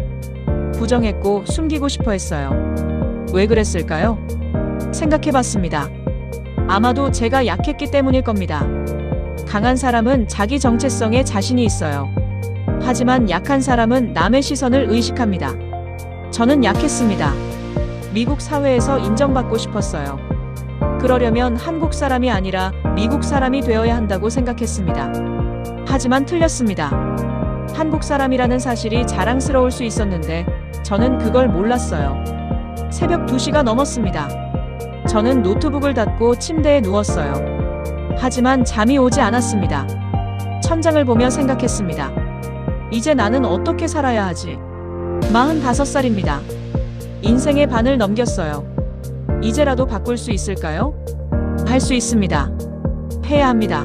[SPEAKER 2] 부정했고 숨기고 싶어 했어요. 왜 그랬을까요? 생각해봤습니다. 아마도 제가 약했기 때문일 겁니다. 강한 사람은 자기 정체성에 자신이 있어요. 하지만 약한 사람은 남의 시선을 의식합니다. 저는 약했습니다. 미국 사회에서 인정받고 싶었어요. 그러려면 한국 사람이 아니라 미국 사람이 되어야 한다고 생각했습니다. 하지만 틀렸습니다. 한국 사람이라는 사실이 자랑스러울 수 있었는데 저는 그걸 몰랐어요. 새벽 2시가 넘었습니다. 저는 노트북을 닫고 침대에 누웠어요. 하지만 잠이 오지 않았습니다. 천장을 보며 생각했습니다. 이제 나는 어떻게 살아야 하지? 45살입니다. 인생의 반을 넘겼어요. 이제라도 바꿀 수 있을까요? 할 수 있습니다. 해야 합니다.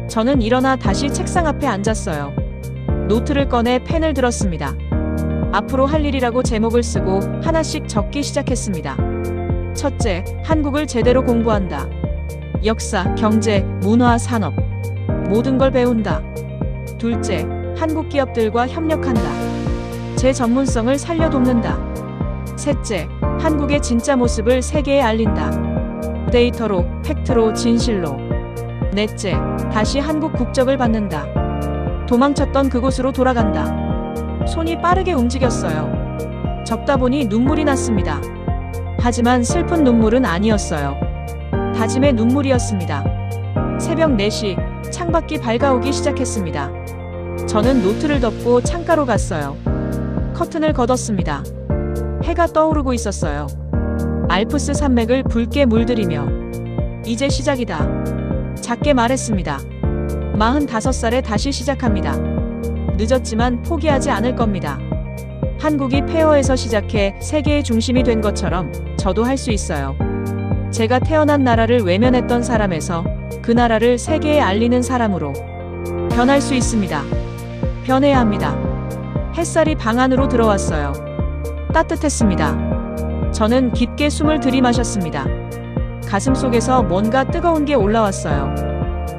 [SPEAKER 2] 저는 일어나 다시 책상 앞에 앉았어요. 노트를 꺼내 펜을 들었습니다. 앞으로 할 일이라고 제목을 쓰고 하나씩 적기 시작했습니다. 첫째, 한국을 제대로 공부한다. 역사, 경제, 문화, 산업. 모든 걸 배운다. 둘째, 한국 기업들과 협력한다. 제 전문성을 살려돋는다. 셋째, 한국의 진짜 모습을 세계에 알린다. 데이터로, 팩트로, 진실로. 넷째, 다시 한국 국적을 받는다. 도망쳤던 그곳으로 돌아간다. 손이 빠르게 움직였어요. 적다 보니 눈물이 났습니다. 하지만 슬픈 눈물은 아니었어요. 다짐의 눈물이었습니다. 새벽 4시, 창밖이 밝아오기 시작했습니다. 저는 노트를 덮고 창가로 갔어요. 커튼을 걷었습니다. 해가 떠오르고 있었어요. 알프스 산맥을 붉게 물들이며 이제 시작이다. 작게 말했습니다. 45살에 다시 시작합니다. 늦었지만 포기하지 않을 겁니다. 한국이 폐허에서 시작해 세계의 중심이 된 것처럼 저도 할 수 있어요. 제가 태어난 나라를 외면했던 사람에서 그 나라를 세계에 알리는 사람으로 변할 수 있습니다. 변해야 합니다. 햇살이 방 안으로 들어왔어요. 따뜻했습니다. 저는 깊게 숨을 들이마셨습니다. 가슴 속에서 뭔가 뜨거운 게 올라왔어요.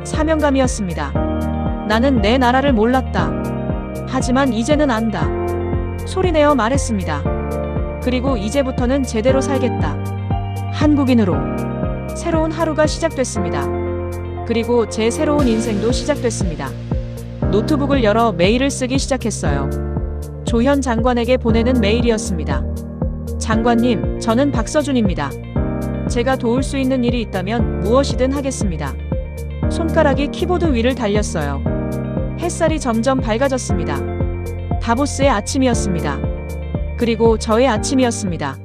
[SPEAKER 2] 사명감이었습니다. 나는 내 나라를 몰랐다. 하지만 이제는 안다. 소리내어 말했습니다. 그리고 이제부터는 제대로 살겠다. 한국인으로. 새로운 하루가 시작됐습니다. 그리고 제 새로운 인생도 시작됐습니다. 노트북을 열어 메일을 쓰기 시작했어요. 조현 장관에게 보내는 메일이었습니다. 장관님, 저는 박서준입니다. 제가 도울 수 있는 일이 있다면 무엇이든 하겠습니다. 손가락이 키보드 위를 달렸어요. 햇살이 점점 밝아졌습니다. 다보스의 아침이었습니다. 그리고 저의 아침이었습니다.